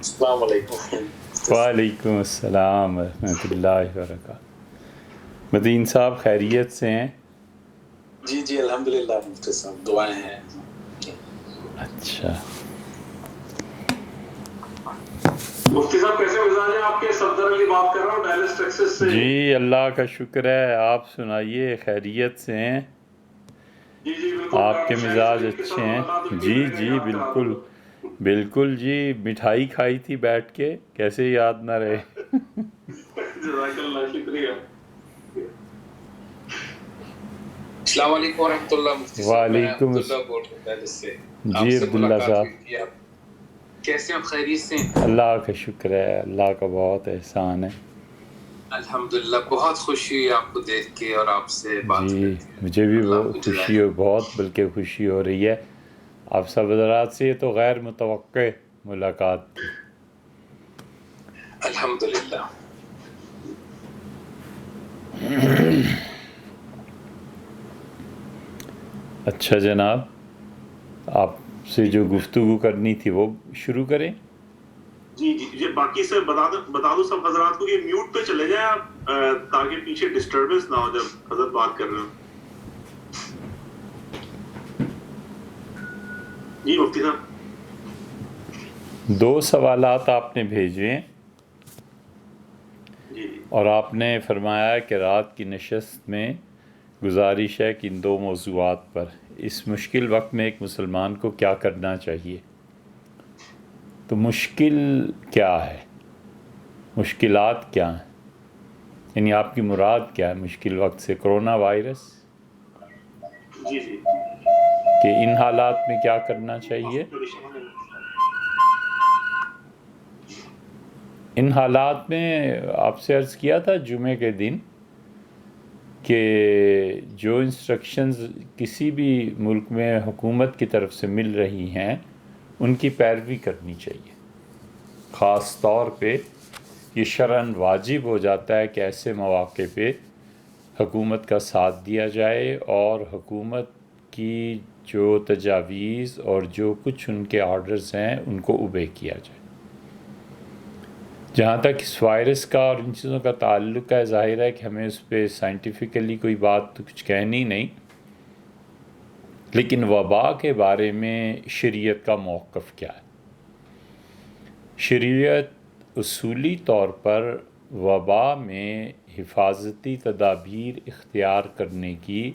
السلام علیکم۔ وعلیکم السلام ورحمۃ اللہ وبرکاتہ۔ مدین صاحب خیریت سے ہیں؟ جی جی الحمدللہ مفتی صاحب، دعائیں ہیں۔ اچھا، مفتی صاحب کیسے مزاج ہیں آپ کے؟ صفدر علی بات کر رہا ہوں ڈیلس ٹیکسس سے۔ جی اللہ کا شکر ہے، آپ سنائیے خیریت سے ہیں؟ جی جی بالکل، آپ کے شاہد مزاج شریف کے اچھے ساتھ ہیں؟ ملاقات ہوئی تھی، جی میں نے جی یاد کرا بالکل دوں۔ بالکل جی، مٹھائی کھائی تھی بیٹھ کے، کیسے یاد نہ رہے۔ جزاک اللہ، شکریہ۔ السلام علیکم ورحمۃ اللہ مفتی صاحب، میں وعلیکم عبداللہ بول رہا ہوں ڈیلس سے۔ آپ جی سے عبداللہ ملاقات صاحب، ہوئی تھی، آپ کیسے ہیں؟ آپ خیریت سے ہیں؟ اللہ کا شکر ہے، اللہ کا بہت احسان ہے۔ الحمدللہ، بہت خوشی ہوئی آپ کو دیکھ کے اور آپ سے بات کر جی کے۔ مجھے بھی اللہ وہ آپ کو خوشی ہو، بہت بلکہ خوشی ہو رہی ہے۔ آپ سب حضرات سے یہ تو غیر متوقع ملاقات تھی۔ الحمدللہ۔ اچھا جناب، آپ سے جو گفتگو کرنی تھی وہ شروع کریں۔ جی جی یہ باقی سے بتا دو سب حضرات کو کہ میوٹ پہ چلے جائیں آپ، تاکہ پیچھے ڈسٹربنس نہ ہو جب حضرت بات کر رہے ہوں۔ جی مفتی صاحب، 2 سوالات آپ نے بھیجے ہیں جی اور آپ نے فرمایا کہ رات کی نشست میں گزارش ہے کہ ان 2 موضوعات پر اس مشکل وقت میں ایک مسلمان کو کیا کرنا چاہیے۔ تو مشکل کیا ہے؟ مشکلات کیا ہیں؟ یعنی آپ کی مراد کیا ہے مشکل وقت سے؟ Corona virus? جی جی کہ ان حالات میں کیا کرنا چاہیے؟ ان حالات میں آپ سے عرض کیا تھا جمعے کے دن کہ جو انسٹرکشنز کسی بھی ملک میں حکومت کی طرف سے مل رہی ہیں ان کی پیروی کرنی چاہیے۔ خاص طور پہ یہ شرعاً واجب ہو جاتا ہے کہ ایسے مواقع پہ حکومت کا ساتھ دیا جائے اور حکومت کی جو تجاویز اور جو کچھ ان کے آرڈرز ہیں ان کو اوبے کیا جائے۔ جہاں تک اس وائرس کا اور ان چیزوں کا تعلق ہے، ظاہر ہے کہ ہمیں اس پہ سائنٹیفکلی کوئی بات تو کچھ کہنی نہیں، لیکن وبا کے بارے میں شریعت کا موقف کیا ہے؟ شریعت اصولی طور پر وبا میں حفاظتی تدابیر اختیار کرنے کی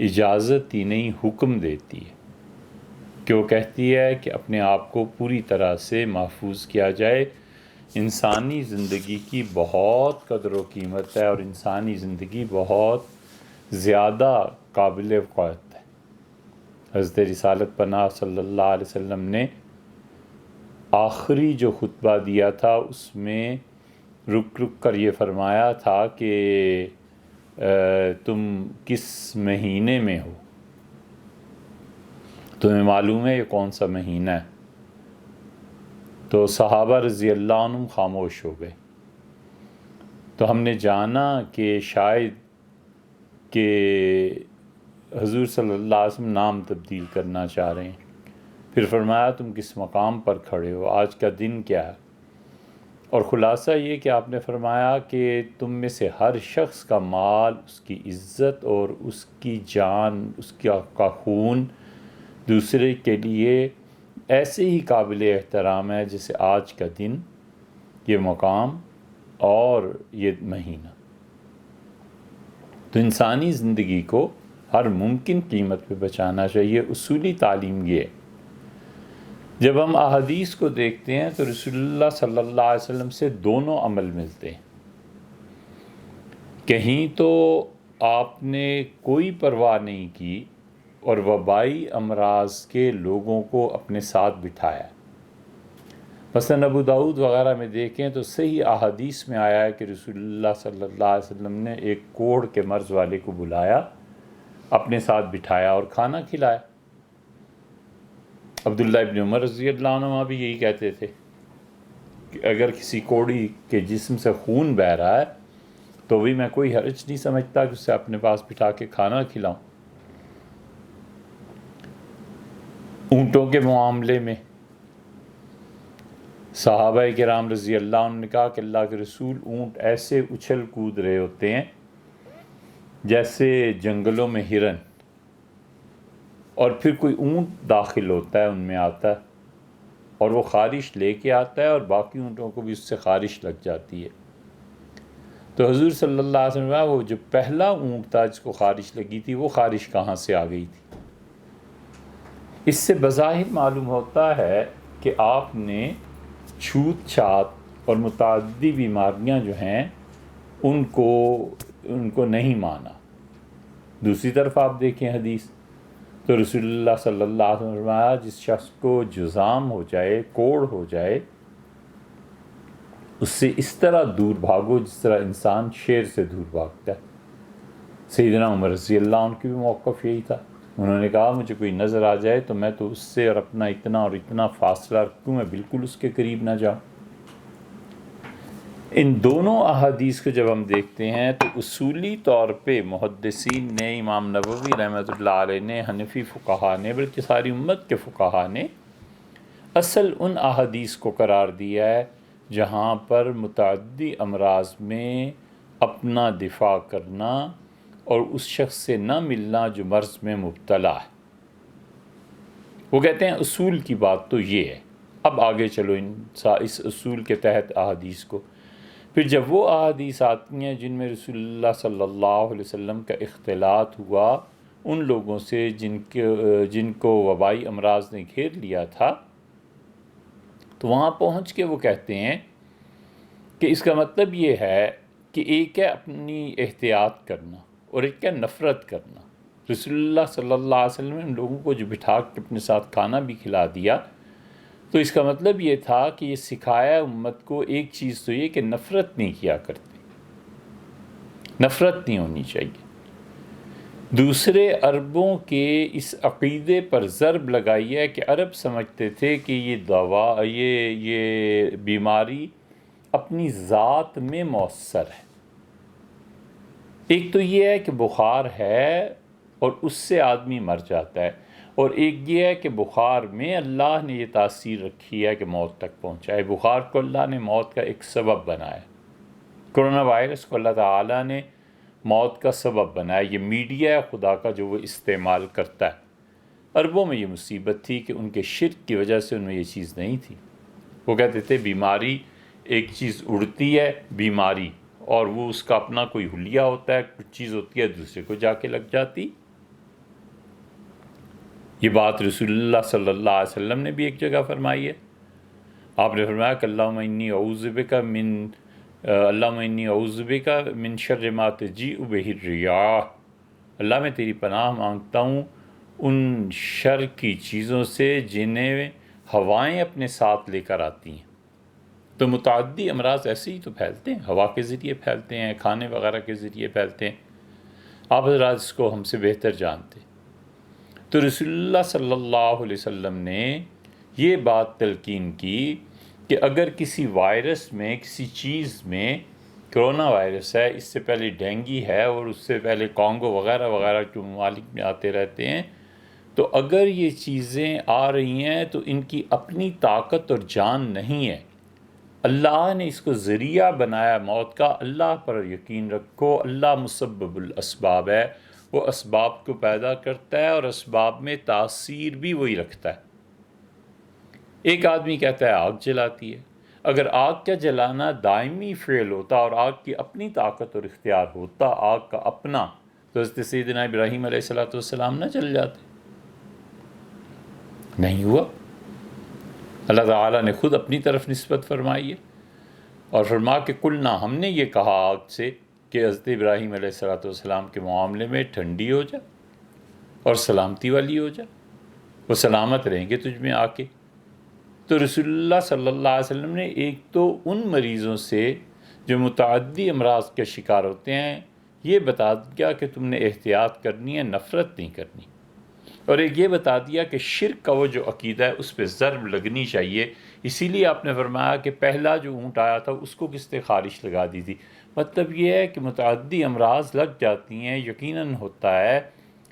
اجازت ہی نہیں، حکم دیتی ہے کہ وہ کہتی ہے کہ اپنے آپ کو پوری طرح سے محفوظ کیا جائے۔ انسانی زندگی کی بہت قدر و قیمت ہے اور انسانی زندگی بہت زیادہ قابل قدر ہے۔ حضرت رسالت پناہ صلی اللہ علیہ وسلم نے آخری جو خطبہ دیا تھا اس میں رک کر یہ فرمایا تھا کہ تم کس مہینے میں ہو؟ تمہیں معلوم ہے یہ کون سا مہینہ ہے؟ تو صحابہ رضی اللہ عنہم خاموش ہو گئے۔ تو ہم نے جانا کہ شاید کہ حضور صلی اللہ علیہ وسلم نام تبدیل کرنا چاہ رہے ہیں۔ پھر فرمایا تم کس مقام پر کھڑے ہو، آج کا دن کیا ہے؟ اور خلاصہ یہ کہ آپ نے فرمایا کہ تم میں سے ہر شخص کا مال، اس کی عزت اور اس کی جان، اس کا خون دوسرے کے لیے ایسے ہی قابل احترام ہے جیسے آج کا دن، یہ مقام اور یہ مہینہ۔ تو انسانی زندگی کو ہر ممکن قیمت پہ بچانا چاہیے۔ اصولی تعلیم یہ ہے۔ جب ہم احادیث کو دیکھتے ہیں تو رسول اللہ صلی اللہ علیہ وسلم سے دونوں عمل ملتے ہیں۔ کہیں تو آپ نے کوئی پرواہ نہیں کی اور وبائی امراض کے لوگوں کو اپنے ساتھ بٹھایا۔ مثلاً ابو داؤد وغیرہ میں دیکھیں تو صحیح احادیث میں آیا ہے کہ رسول اللہ صلی اللہ علیہ وسلم نے ایک کوڑ کے مرض والے کو بلایا، اپنے ساتھ بٹھایا اور کھانا کھلایا۔ عبداللہ ابن عمر رضی اللہ عنہ بھی یہی کہتے تھے کہ اگر کسی کوڑی کے جسم سے خون بہہ رہا ہے تو بھی میں کوئی حرج نہیں سمجھتا کہ اسے اپنے پاس بٹھا کے کھانا کھلاؤں۔ اونٹوں کے معاملے میں صحابہ کرام رضی اللہ عنہ نے کہا کہ اللہ کے رسول اونٹ ایسے اچھل کود رہے ہوتے ہیں جیسے جنگلوں میں ہرن، اور پھر کوئی اونٹ داخل ہوتا ہے ان میں آتا ہے اور وہ خارش لے کے آتا ہے اور باقی اونٹوں کو بھی اس سے خارش لگ جاتی ہے۔ تو حضور صلی اللہ علیہ وسلم وہ جو پہلا اونٹ تھا جس کو خارش لگی تھی وہ خارش کہاں سے آ گئی تھی؟ اس سے بظاہر معلوم ہوتا ہے کہ آپ نے چھوت چھات اور متعدی بیماریاں جو ہیں ان کو نہیں مانا۔ دوسری طرف آپ دیکھیں حدیث، تو رسول اللہ صلی اللہ علیہ وسلم نے فرمایا جس شخص کو جذام ہو جائے، کوڑ ہو جائے، اس سے اس طرح دور بھاگو جس طرح انسان شیر سے دور بھاگتا ہے۔ سیدنا عمر رضی اللہ عنہ کی بھی موقف یہی تھا، انہوں نے کہا مجھے کوئی نظر آ جائے تو میں تو اس سے اور اپنا اتنا اور اتنا فاصلہ رکھوں، میں بالکل اس کے قریب نہ جاؤں۔ ان دونوں احادیث کو جب ہم دیکھتے ہیں تو اصولی طور پہ محدثین نے، امام نووی رحمۃ اللہ علیہ نے، حنفی فقہا نے، بلکہ ساری امت کے فقہا نے اصل ان احادیث کو قرار دیا ہے جہاں پر متعدی امراض میں اپنا دفاع کرنا اور اس شخص سے نہ ملنا جو مرض میں مبتلا ہے۔ وہ کہتے ہیں اصول کی بات تو یہ ہے، اب آگے چلو اس اصول کے تحت احادیث کو۔ پھر جب وہ احادیث آتی ہیں جن میں رسول اللہ صلی اللہ علیہ وسلم کا اختلاط ہوا ان لوگوں سے جن کو وبائی امراض نے گھیر لیا تھا، تو وہاں پہنچ کے وہ کہتے ہیں کہ اس کا مطلب یہ ہے کہ ایک ہے اپنی احتیاط کرنا اور ایک ہے نفرت کرنا۔ رسول اللہ صلی اللہ علیہ وسلم نے ان لوگوں کو جو بٹھا کے اپنے ساتھ کھانا بھی کھلا دیا، تو اس کا مطلب یہ تھا کہ یہ سکھایا امت کو ایک چیز تو یہ کہ نفرت نہیں کیا کرتے، نفرت نہیں ہونی چاہیے۔ دوسرے عربوں کے اس عقیدے پر ضرب لگائی ہے کہ عرب سمجھتے تھے کہ یہ دوا یہ بیماری اپنی ذات میں مؤثر ہے۔ ایک تو یہ ہے کہ بخار ہے اور اس سے آدمی مر جاتا ہے، اور ایک یہ ہے کہ بخار میں اللہ نے یہ تاثیر رکھی ہے کہ موت تک پہنچائے۔ بخار کو اللہ نے موت کا ایک سبب بنایا، کرونا وائرس کو اللہ تعالیٰ نے موت کا سبب بنایا۔ یہ میڈیا ہے خدا کا جو وہ استعمال کرتا ہے۔ عربوں میں یہ مصیبت تھی کہ ان کے شرک کی وجہ سے ان میں یہ چیز نہیں تھی۔ وہ کہتے تھے بیماری ایک چیز اڑتی ہے بیماری، اور وہ اس کا اپنا کوئی حلیہ ہوتا ہے، کچھ چیز ہوتی ہے دوسرے کو جا کے لگ جاتی۔ یہ بات رسول اللہ صلی اللہ علیہ وسلم نے بھی ایک جگہ فرمائی ہے۔ آپ نے فرمایا کہ اللہم انی اعوذ بک من شر ما تجیء بہ الریاح، اللہ میں تیری پناہ مانگتا ہوں ان شر کی چیزوں سے جنہیں ہوائیں اپنے ساتھ لے کر آتی ہیں۔ تو متعدی امراض ایسے ہی تو پھیلتے ہیں، ہوا کے ذریعے پھیلتے ہیں، کھانے وغیرہ کے ذریعے پھیلتے ہیں۔ آپ حضرات اس کو ہم سے بہتر جانتے ہیں۔ تو رسول اللہ صلی اللہ علیہ وسلم نے یہ بات تلقین کی کہ اگر کسی وائرس میں، کسی چیز میں، کرونا وائرس ہے، اس سے پہلے ڈینگی ہے اور اس سے پہلے کانگو وغیرہ وغیرہ جو ممالک میں آتے رہتے ہیں، تو اگر یہ چیزیں آ رہی ہیں تو ان کی اپنی طاقت اور جان نہیں ہے، اللہ نے اس کو ذریعہ بنایا موت کا۔ اللہ پر یقین رکھو، اللہ مسبب الاسباب ہے، وہ اسباب کو پیدا کرتا ہے اور اسباب میں تاثیر بھی وہی رکھتا ہے۔ ایک آدمی کہتا ہے آگ جلاتی ہے، اگر آگ کا جلانا دائمی فعل ہوتا اور آگ کی اپنی طاقت اور اختیار ہوتا، آگ کا اپنا، تو حضرت سیدنا ابراہیم علیہ السلام نہ جل جاتے۔ نہیں ہوا، اللہ تعالیٰ نے خود اپنی طرف نسبت فرمائی ہے اور فرما کہ قلنا، ہم نے یہ کہا آگ سے کہ حضرت ابراہیم علیہ السلام کے معاملے میں ٹھنڈی ہو جا اور سلامتی والی ہو جا، وہ سلامت رہیں گے تجھ میں آ کے۔ تو رسول اللہ صلی اللہ علیہ وسلم نے ایک تو ان مریضوں سے جو متعدی امراض کے شکار ہوتے ہیں یہ بتا دیا کہ تم نے احتیاط کرنی ہے، نفرت نہیں کرنی، اور ایک یہ بتا دیا کہ شرک کا وہ جو عقیدہ ہے اس پہ ضرب لگنی چاہیے۔ اسی لیے آپ نے فرمایا کہ پہلا جو اونٹ آیا تھا اس کو کس نے خارش لگا دی تھی۔ مطلب یہ ہے کہ متعدی امراض لگ جاتی ہیں، یقیناً ہوتا ہے،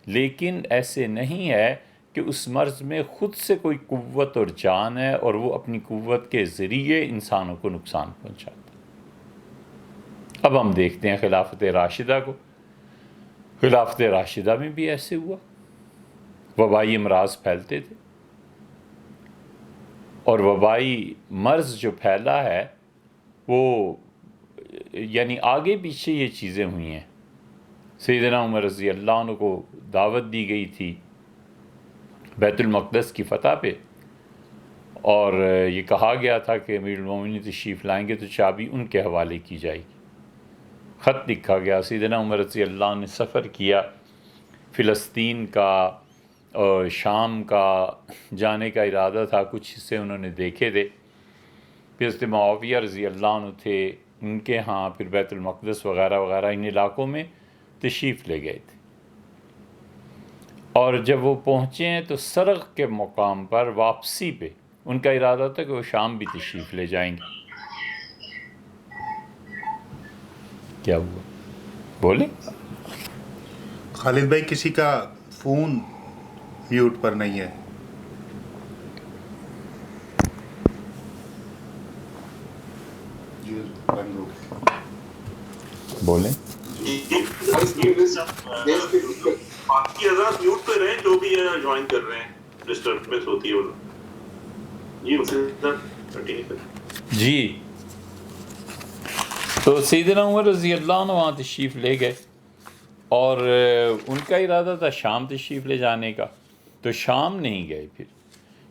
لیکن ایسے نہیں ہے کہ اس مرض میں خود سے کوئی قوت اور جان ہے اور وہ اپنی قوت کے ذریعے انسانوں کو نقصان پہنچاتا ہے۔ اب ہم دیکھتے ہیں خلافت راشدہ کو، خلافت راشدہ میں بھی ایسے ہوا، وبائی امراض پھیلتے تھے، اور وبائی مرض جو پھیلا ہے وہ یعنی آگے پیچھے یہ چیزیں ہوئی ہیں۔ سیدنا عمر رضی اللہ عنہ کو دعوت دی گئی تھی بیت المقدس کی فتح پہ، اور یہ کہا گیا تھا کہ امیر المومنین تشریف لائیں گے تو چابی ان کے حوالے کی جائے گی۔ خط لکھا گیا، سیدنا عمر رضی اللہ عنہ نے سفر کیا، فلسطین کا اور شام کا جانے کا ارادہ تھا، کچھ حصے انہوں نے دیکھے تھے، پھر حضرت معاویہ رضی اللہ عنہ تھے ان کے ہاں، پھر بیت المقدس وغیرہ وغیرہ ان علاقوں میں تشریف لے گئے تھے، اور جب وہ پہنچے ہیں تو سرغ کے مقام پر واپسی پہ ان کا ارادہ تھا کہ وہ شام بھی تشریف لے جائیں گے۔ کیا ہوا؟ بولیں۔ خالد بھائی کسی کا فون میوٹ پر نہیں ہے۔ بند ہو گیا۔ بولیں۔ باقی حضرات میوٹ پہ رہیں، جو بھی جوائن کر رہے ہیں، ڈسٹربنس ہوتی ہے وہ لوگ۔ جی، تو سیدنا عمر رضی اللہ عنہ وہاں تشریف لے گئے، اور ان کا ارادہ تھا شام تشریف لے جانے کا، تو شام نہیں گئے پھر،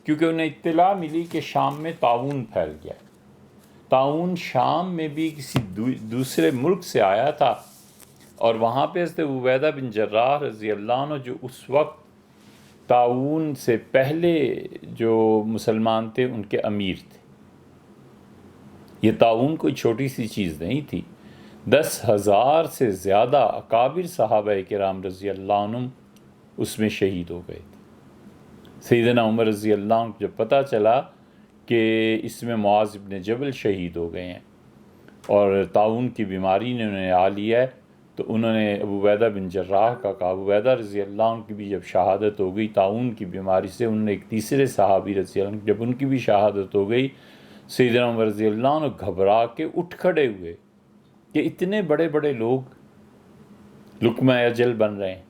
کیونکہ انہیں اطلاع ملی کہ شام میں طاعون پھیل گیا۔ طاعون شام میں بھی کسی دوسرے ملک سے آیا تھا، اور وہاں پہ حضرت عبیدہ بن جراح رضی اللہ عنہ جو اس وقت طاعون سے پہلے جو مسلمان تھے ان کے امیر تھے۔ یہ طاعون کوئی چھوٹی سی چیز نہیں تھی، 10,000 سے زیادہ اکابر صحابہ کرام رضی اللہ عنہم اس میں شہید ہو گئے تھے۔ سیدنا عمر رضی اللہ عنہ جب پتہ چلا کہ اس میں معاذ بن جبل شہید ہو گئے ہیں اور طاعون کی بیماری نے انہیں آ لیا ہے، تو انہوں نے ابو عبیدہ بن جراح کا کہا۔ ابو عبیدہ رضی اللہ عنہ کی بھی جب شہادت ہو گئی طاعون کی بیماری سے، انہوں نے ایک تیسرے صحابی رضی اللہ عنہ جب ان کی بھی شہادت ہو گئی، سیدنا عمر رضی اللہ عنہ گھبرا کے اٹھ کھڑے ہوئے کہ اتنے بڑے بڑے لوگ لقمہ اجل بن رہے ہیں۔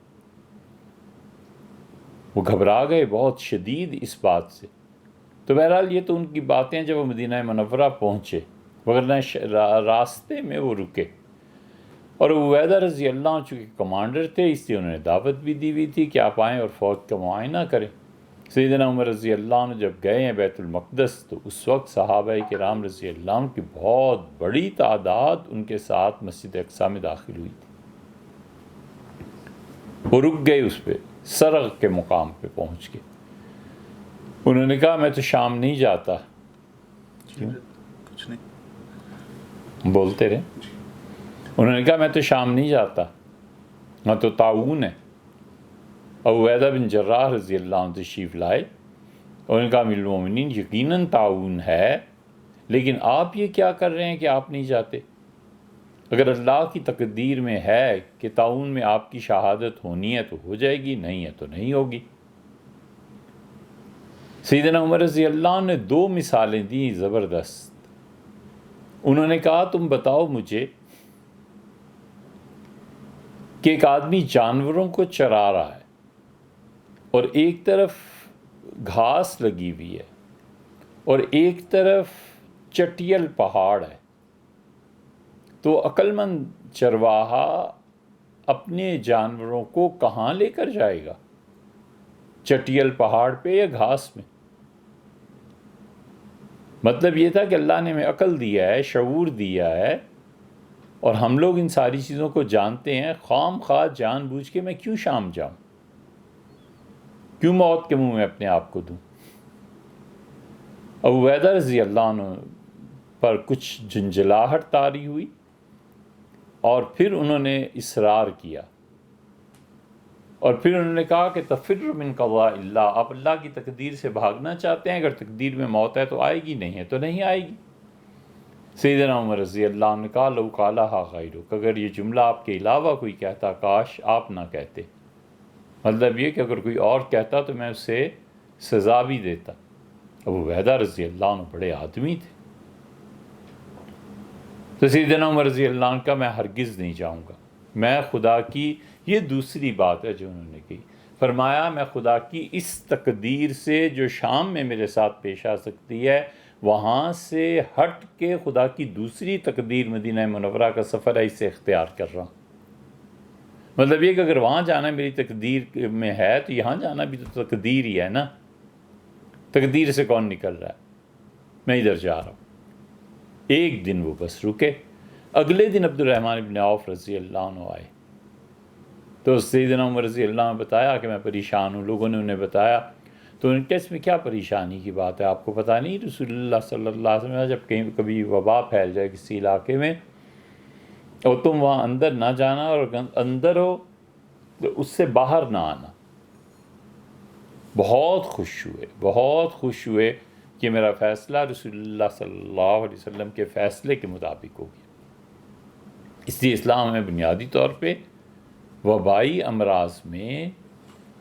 وہ گھبرا گئے بہت شدید اس بات سے۔ تو بہرحال یہ تو ان کی باتیں جب وہ مدینہ منورہ پہنچے، وگرنہ راستے میں وہ رکے، اور عبیدہ رضی اللہ عنہ چونکہ کمانڈر تھے اس لیے انہوں نے دعوت بھی دی ہوئی تھی کہ آپ آئیں اور فوج کا معائنہ کریں۔ سیدنا عمر رضی اللہ عنہ جب گئے ہیں بیت المقدس، تو اس وقت صحابہ کرام رضی اللہ عنہ کی بہت بڑی تعداد ان کے ساتھ مسجد اقصیٰ میں داخل ہوئی تھی۔ وہ رک گئے اس پہ، سرغ کے مقام پہ پہنچ کے۔ انہوں نے کہا میں تو شام نہیں جاتا۔ کچھ نہیں بولتے رہے۔ انہوں نے کہا میں تو شام نہیں جاتا، میں تو طاعون ہے۔ ابو عبیدہ بن جراح رضی اللہ عنہ تشریف لائے، اور انہوں نے کہا امیر المومنین یقیناً طاعون ہے، لیکن آپ یہ کیا کر رہے ہیں کہ آپ نہیں جاتے؟ اگر اللہ کی تقدیر میں ہے کہ طاعون میں آپ کی شہادت ہونی ہے تو ہو جائے گی، نہیں ہے تو نہیں ہوگی۔ سیدنا عمر رضی اللہ عنہ نے 2 مثالیں دیں زبردست۔ انہوں نے کہا تم بتاؤ مجھے کہ ایک آدمی جانوروں کو چرا رہا ہے اور ایک طرف گھاس لگی ہوئی ہے اور ایک طرف چٹیل پہاڑ ہے، تو عقل مند چرواہا اپنے جانوروں کو کہاں لے کر جائے گا؟ چٹیل پہاڑ پہ یا گھاس میں؟ مطلب یہ تھا کہ اللہ نے ہمیں عقل دیا ہے، شعور دیا ہے، اور ہم لوگ ان ساری چیزوں کو جانتے ہیں، خام خواہ جان بوجھ کے میں کیوں شام جاؤں؟ کیوں موت کے منہ میں اپنے آپ کو دوں؟ ابو عبیدہ رضی اللہ عنہ پر کچھ جھنجھلاہٹ طاری ہوئی، اور پھر انہوں نے اصرار کیا، اور پھر انہوں نے کہا کہ تفر من قضاء اللہ، آپ اللہ کی تقدیر سے بھاگنا چاہتے ہیں، اگر تقدیر میں موت ہے تو آئے گی، نہیں ہے تو نہیں آئے گی۔ سیدنا عمر رضی اللہ عنہ نے کہا لو قالہا غیرک، اگر یہ جملہ آپ کے علاوہ کوئی کہتا کاش آپ نہ کہتے۔ مطلب یہ کہ اگر کوئی اور کہتا تو میں اسے سزا بھی دیتا۔ ابو عبیدہ رضی اللہ عنہ بڑے آدمی تھے، تو سیدنا عمر رضی اللہ عنہ کا میں ہرگز نہیں جاؤں گا، میں خدا کی، یہ دوسری بات ہے جو انہوں نے کی، فرمایا میں خدا کی اس تقدیر سے جو شام میں میرے ساتھ پیش آ سکتی ہے، وہاں سے ہٹ کے خدا کی دوسری تقدیر مدینہ منورہ کا سفر ہے، اسے اختیار کر رہا ہوں۔ مطلب یہ کہ اگر وہاں جانا میری تقدیر میں ہے تو یہاں جانا بھی تو تقدیر ہی ہے نا، تقدیر سے کون نکل رہا ہے، میں ادھر جا رہا ہوں۔ ایک دن وہ بس رکے، اگلے دن عبد الرحمن بن عوف رضی اللہ عنہ آئے، تو سیدنا عمر رضی اللہ عنہ بتایا کہ میں پریشان ہوں، لوگوں نے انہیں بتایا، تو ان کے اس میں کیا پریشانی کی بات ہے، آپ کو پتہ نہیں رسول اللہ صلی اللہ علیہ وسلم جب کہیں کبھی وبا پھیل جائے کسی علاقے میں اور تم وہاں اندر نہ جانا، اور اندر ہو تو اس سے باہر نہ آنا۔ بہت خوش ہوئے کہ میرا فیصلہ رسول اللہ صلی اللہ علیہ وسلم کے فیصلے کے مطابق ہو گیا۔ اس لیے اسلام ہمیں بنیادی طور پہ وبائی امراض میں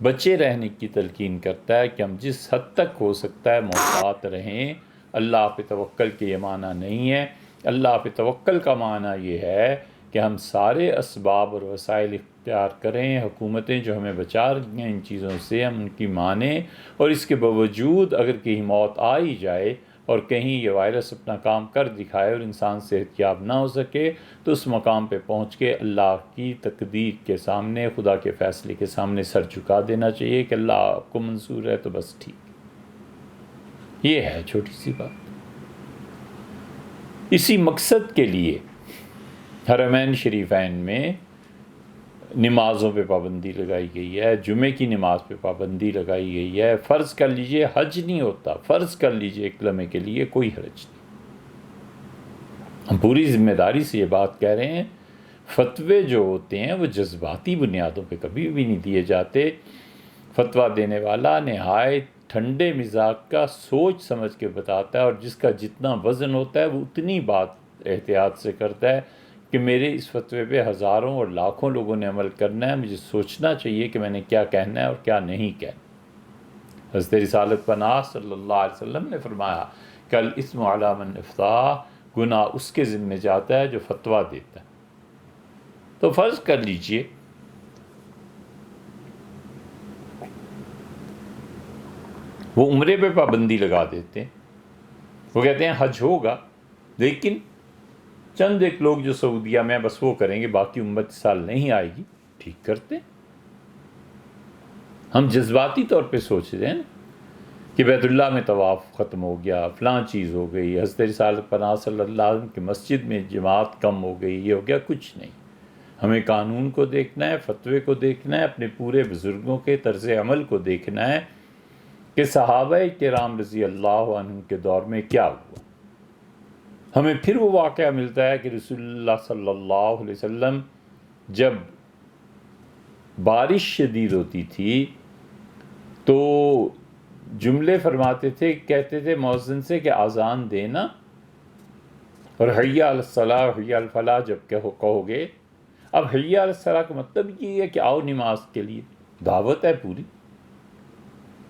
بچے رہنے کی تلقین کرتا ہے کہ ہم جس حد تک ہو سکتا ہے محتاط رہیں۔ اللہ پہ توکل کے یہ معنی نہیں ہے، اللہ پہ توکل کا معنی یہ ہے کہ ہم سارے اسباب اور وسائل اختیار کریں، حکومتیں جو ہمیں بچا رہی ہیں ان چیزوں سے ہم ان کی مانیں، اور اس کے باوجود اگر کہیں موت آ ہی جائے اور کہیں یہ وائرس اپنا کام کر دکھائے اور انسان صحت یاب نہ ہو سکے تو اس مقام پہ پہنچ کے اللہ کی تقدیر کے سامنے، خدا کے فیصلے کے سامنے سر جھکا دینا چاہیے کہ اللہ آپ کو منظور ہے تو بس ٹھیک۔ یہ ہے چھوٹی سی بات۔ اسی مقصد کے لیے حرمین شریفین میں نمازوں پہ پابندی لگائی گئی ہے، جمعے کی نماز پہ پابندی لگائی گئی ہے۔ فرض کر لیجئے حج نہیں ہوتا، فرض کر لیجئے ایک لمحے کے لیے کوئی حرج نہیں۔ ہم پوری ذمہ داری سے یہ بات کہہ رہے ہیں، فتوے جو ہوتے ہیں وہ جذباتی بنیادوں پہ کبھی بھی نہیں دیے جاتے۔ فتویٰ دینے والا نہایت ٹھنڈے مزاج کا سوچ سمجھ کے بتاتا ہے، اور جس کا جتنا وزن ہوتا ہے وہ اتنی بات احتیاط سے کرتا ہے کہ میرے اس فتوے پہ ہزاروں اور لاکھوں لوگوں نے عمل کرنا ہے، مجھے سوچنا چاہیے کہ میں نے کیا کہنا ہے اور کیا نہیں کہنا۔ حضرت رسالت پناہ صلی اللہ علیہ وسلم نے فرمایا کہ الاسم علی من افتاء، گناہ اس کے ذمہ جاتا ہے جو فتویٰ دیتا ہے۔ تو فرض کر لیجئے وہ عمرے پہ پابندی لگا دیتے ہیں، وہ کہتے ہیں حج ہوگا لیکن چند ایک لوگ جو سعودیہ میں بس وہ کریں گے، باقی امت اس سال نہیں آئے گی، ٹھیک کرتے۔ ہم جذباتی طور پہ سوچ رہے ہیں کہ بیت اللہ میں طواف ختم ہو گیا، فلاں چیز ہو گئی، حضرت رسالت پناہ صلی اللہ علیہ وسلم کی مسجد میں جماعت کم ہو گئی، یہ ہو گیا، کچھ نہیں۔ ہمیں قانون کو دیکھنا ہے، فتوے کو دیکھنا ہے، اپنے پورے بزرگوں کے طرز عمل کو دیکھنا ہے کہ صحابہ کرام رضی اللہ عنہ کے دور میں کیا ہوا۔ ہمیں پھر وہ واقعہ ملتا ہے کہ رسول اللہ صلی اللہ علیہ وسلم جب بارش شدید ہوتی تھی تو جملے فرماتے تھے، کہتے تھے مؤذن سے کہ اذان دینا، اور حی علی الصلاۃ حی علی الفلاح جب کہو گے۔ اب حی علی الصلاۃ کا مطلب یہ ہے کہ آؤ نماز کے لیے، دعوت ہے پوری۔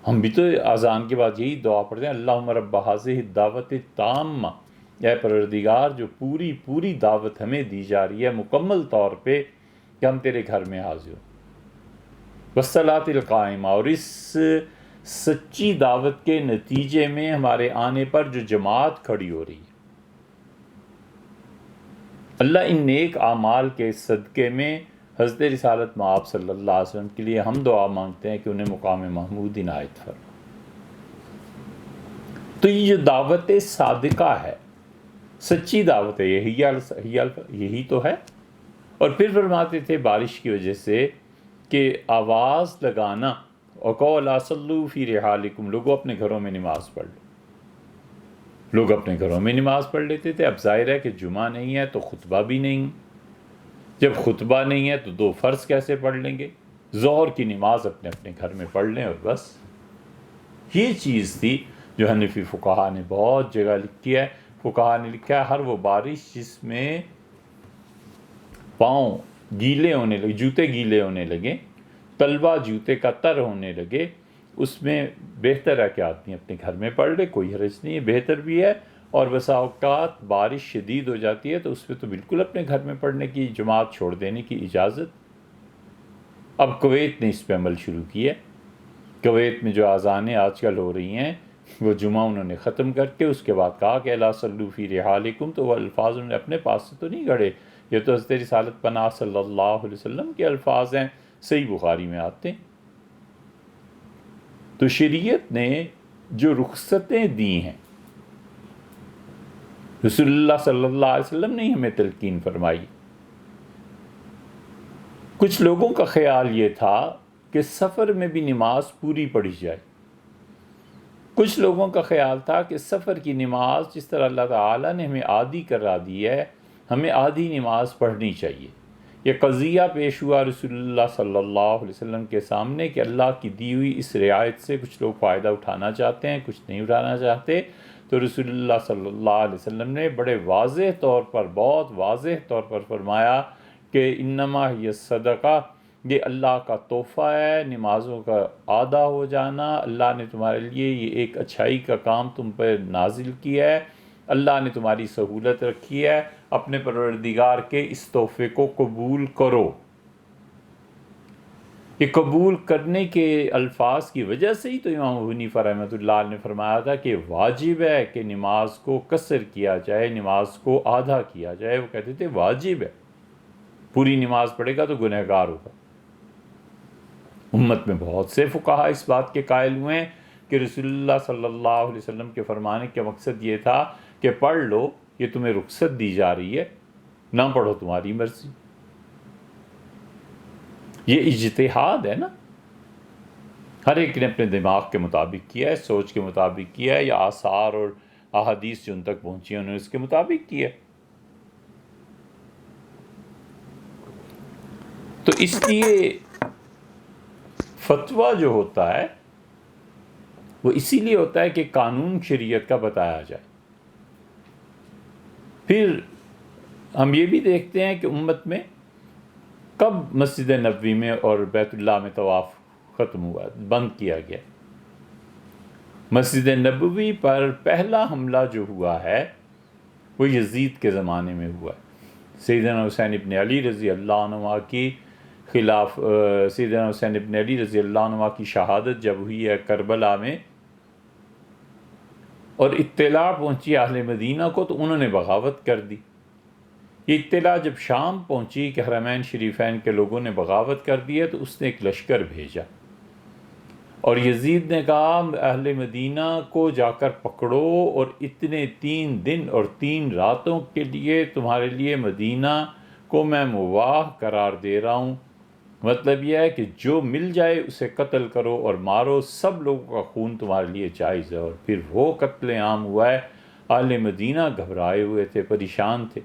ہم بھی تو اذان کے بعد یہی دعا پڑھتے ہیں، اللہم رب ھذہ الدعوۃ التامہ، اے پروردگار جو پوری دعوت ہمیں دی جا رہی ہے مکمل طور پہ کہ ہم تیرے گھر میں حاضر ہوں، والصلاۃ القائمہ، اور اس سچی دعوت کے نتیجے میں ہمارے آنے پر جو جماعت کھڑی ہو رہی ہے، اللہ ان نیک اعمال کے صدقے میں حضرت رسالت مآب صلی اللہ علیہ وسلم کے لیے ہم دعا مانگتے ہیں کہ انہیں مقام محمود عنایت فرما۔ تو یہ جو دعوت صادقہ ہے، سچی دعوت ہے، یہی تو ہے۔ اور پھر فرماتے تھے بارش کی وجہ سے کہ آواز لگانا، اور کہو لا صلوا فی رحالکم، لوگوں اپنے گھروں میں نماز پڑھ لو۔ لوگ اپنے گھروں میں نماز پڑھ لیتے تھے۔ اب ظاہر ہے کہ جمعہ نہیں ہے تو خطبہ بھی نہیں، جب خطبہ نہیں ہے تو 2 فرض کیسے پڑھ لیں گے؟ ظہر کی نماز اپنے اپنے گھر میں پڑھ لیں اور بس۔ یہ چیز تھی جو حنفی فقہا نے بہت جگہ لکھی ہے۔ فقہا نے لکھا ہے ہر وہ بارش جس میں پاؤں گیلے ہونے لگے، جوتے گیلے ہونے لگے، تلوا جوتے کا تر ہونے لگے، اس میں بہتر ہے کہ آدمی اپنے گھر میں پڑھ لے، کوئی حرج نہیں ہے، بہتر بھی ہے۔ اور بسا اوقات بارش شدید ہو جاتی ہے تو اس پہ تو بالکل اپنے گھر میں پڑھنے کی، جماعت چھوڑ دینے کی اجازت۔ اب کویت نے اس پہ عمل شروع کیا۔ کویت میں جو اذانیں آج کل ہو رہی ہیں وہ جمعہ انہوں نے ختم کر کے اس کے بعد کہا کہ الا صلو فی رحالکم، تو وہ الفاظ انہوں نے اپنے پاس سے تو نہیں گھڑے، یہ تو حضرت رسالت پناہ صلی اللہ علیہ وسلم کے الفاظ ہیں، صحیح بخاری میں آتے ہیں۔ تو شریعت نے جو رخصتیں دی ہیں، رسول اللہ صلی اللہ علیہ وسلم نے ہمیں تلقین فرمائی۔ کچھ لوگوں کا خیال یہ تھا کہ سفر میں بھی نماز پوری پڑھی جائے، کچھ لوگوں کا خیال تھا کہ سفر کی نماز جس طرح اللہ تعالیٰ نے ہمیں آدھی کرا دی ہے، ہمیں آدھی نماز پڑھنی چاہیے۔ یہ قضیہ پیش ہوا رسول اللہ صلی اللہ علیہ وسلم کے سامنے کہ اللہ کی دی ہوئی اس رعایت سے کچھ لوگ فائدہ اٹھانا چاہتے ہیں، کچھ نہیں اٹھانا چاہتے۔ تو رسول اللہ صلی اللہ علیہ وسلم نے بڑے واضح طور پر، بہت واضح طور پر فرمایا کہ انما یہ صدقہ، یہ اللہ کا تحفہ ہے، نمازوں کا آدھا ہو جانا، اللہ نے تمہارے لیے یہ ایک اچھائی کا کام تم پر نازل کیا ہے، اللہ نے تمہاری سہولت رکھی ہے، اپنے پروردگار کے اس تحفے کو قبول کرو۔ یہ قبول کرنے کے الفاظ کی وجہ سے ہی تو امام ابو حنیفہ رحمۃ اللہ نے فرمایا تھا کہ واجب ہے کہ نماز کو قصر کیا جائے، نماز کو آدھا کیا جائے۔ وہ کہتے تھے واجب ہے، پوری نماز پڑھے گا تو گنہگار ہوگا۔ امت میں بہت سے فقہا اس بات کے قائل ہوئے ہیں کہ رسول اللہ صلی اللہ علیہ وسلم کے فرمانے کا مقصد یہ تھا کہ پڑھ لو، یہ تمہیں رخصت دی جا رہی ہے، نہ پڑھو تمہاری مرضی۔ یہ اجتہاد ہے نا، ہر ایک نے اپنے دماغ کے مطابق کیا ہے، سوچ کے مطابق کیا ہے، یا آثار اور احادیث جو ان تک پہنچی ہیں انہوں نے اس کے مطابق کیا ہے۔ تو اس لیے فتویٰ جو ہوتا ہے وہ اسی لیے ہوتا ہے کہ قانون شریعت کا بتایا جائے۔ پھر ہم یہ بھی دیکھتے ہیں کہ امت میں کب مسجد نبوی میں اور بیت اللہ میں طواف ختم ہوا، بند کیا گیا۔ مسجد نبوی پر پہلا حملہ جو ہوا ہے وہ یزید کے زمانے میں ہوا ہے۔ سیدنا حسین ابن علی رضی اللہ عنہ کی خلاف، سیدنا حسین ابن علی رضی اللہ عنہ کی شہادت جب ہوئی ہے کربلا میں، اور اطلاع پہنچی اہل مدینہ کو تو انہوں نے بغاوت کر دی۔ یہ اطلاع جب شام پہنچی کہ حرمین شریفین کے لوگوں نے بغاوت کر دی ہے تو اس نے ایک لشکر بھیجا، اور یزید نے کہا اہل مدینہ کو جا کر پکڑو، اور اتنے 3 دن اور 3 راتوں کے لیے تمہارے لیے مدینہ کو میں مواہ قرار دے رہا ہوں۔ مطلب یہ ہے کہ جو مل جائے اسے قتل کرو اور مارو، سب لوگوں کا خون تمہارے لیے جائز ہے۔ اور پھر وہ قتل عام ہوا ہے۔ اہل مدینہ گھبرائے ہوئے تھے، پریشان تھے۔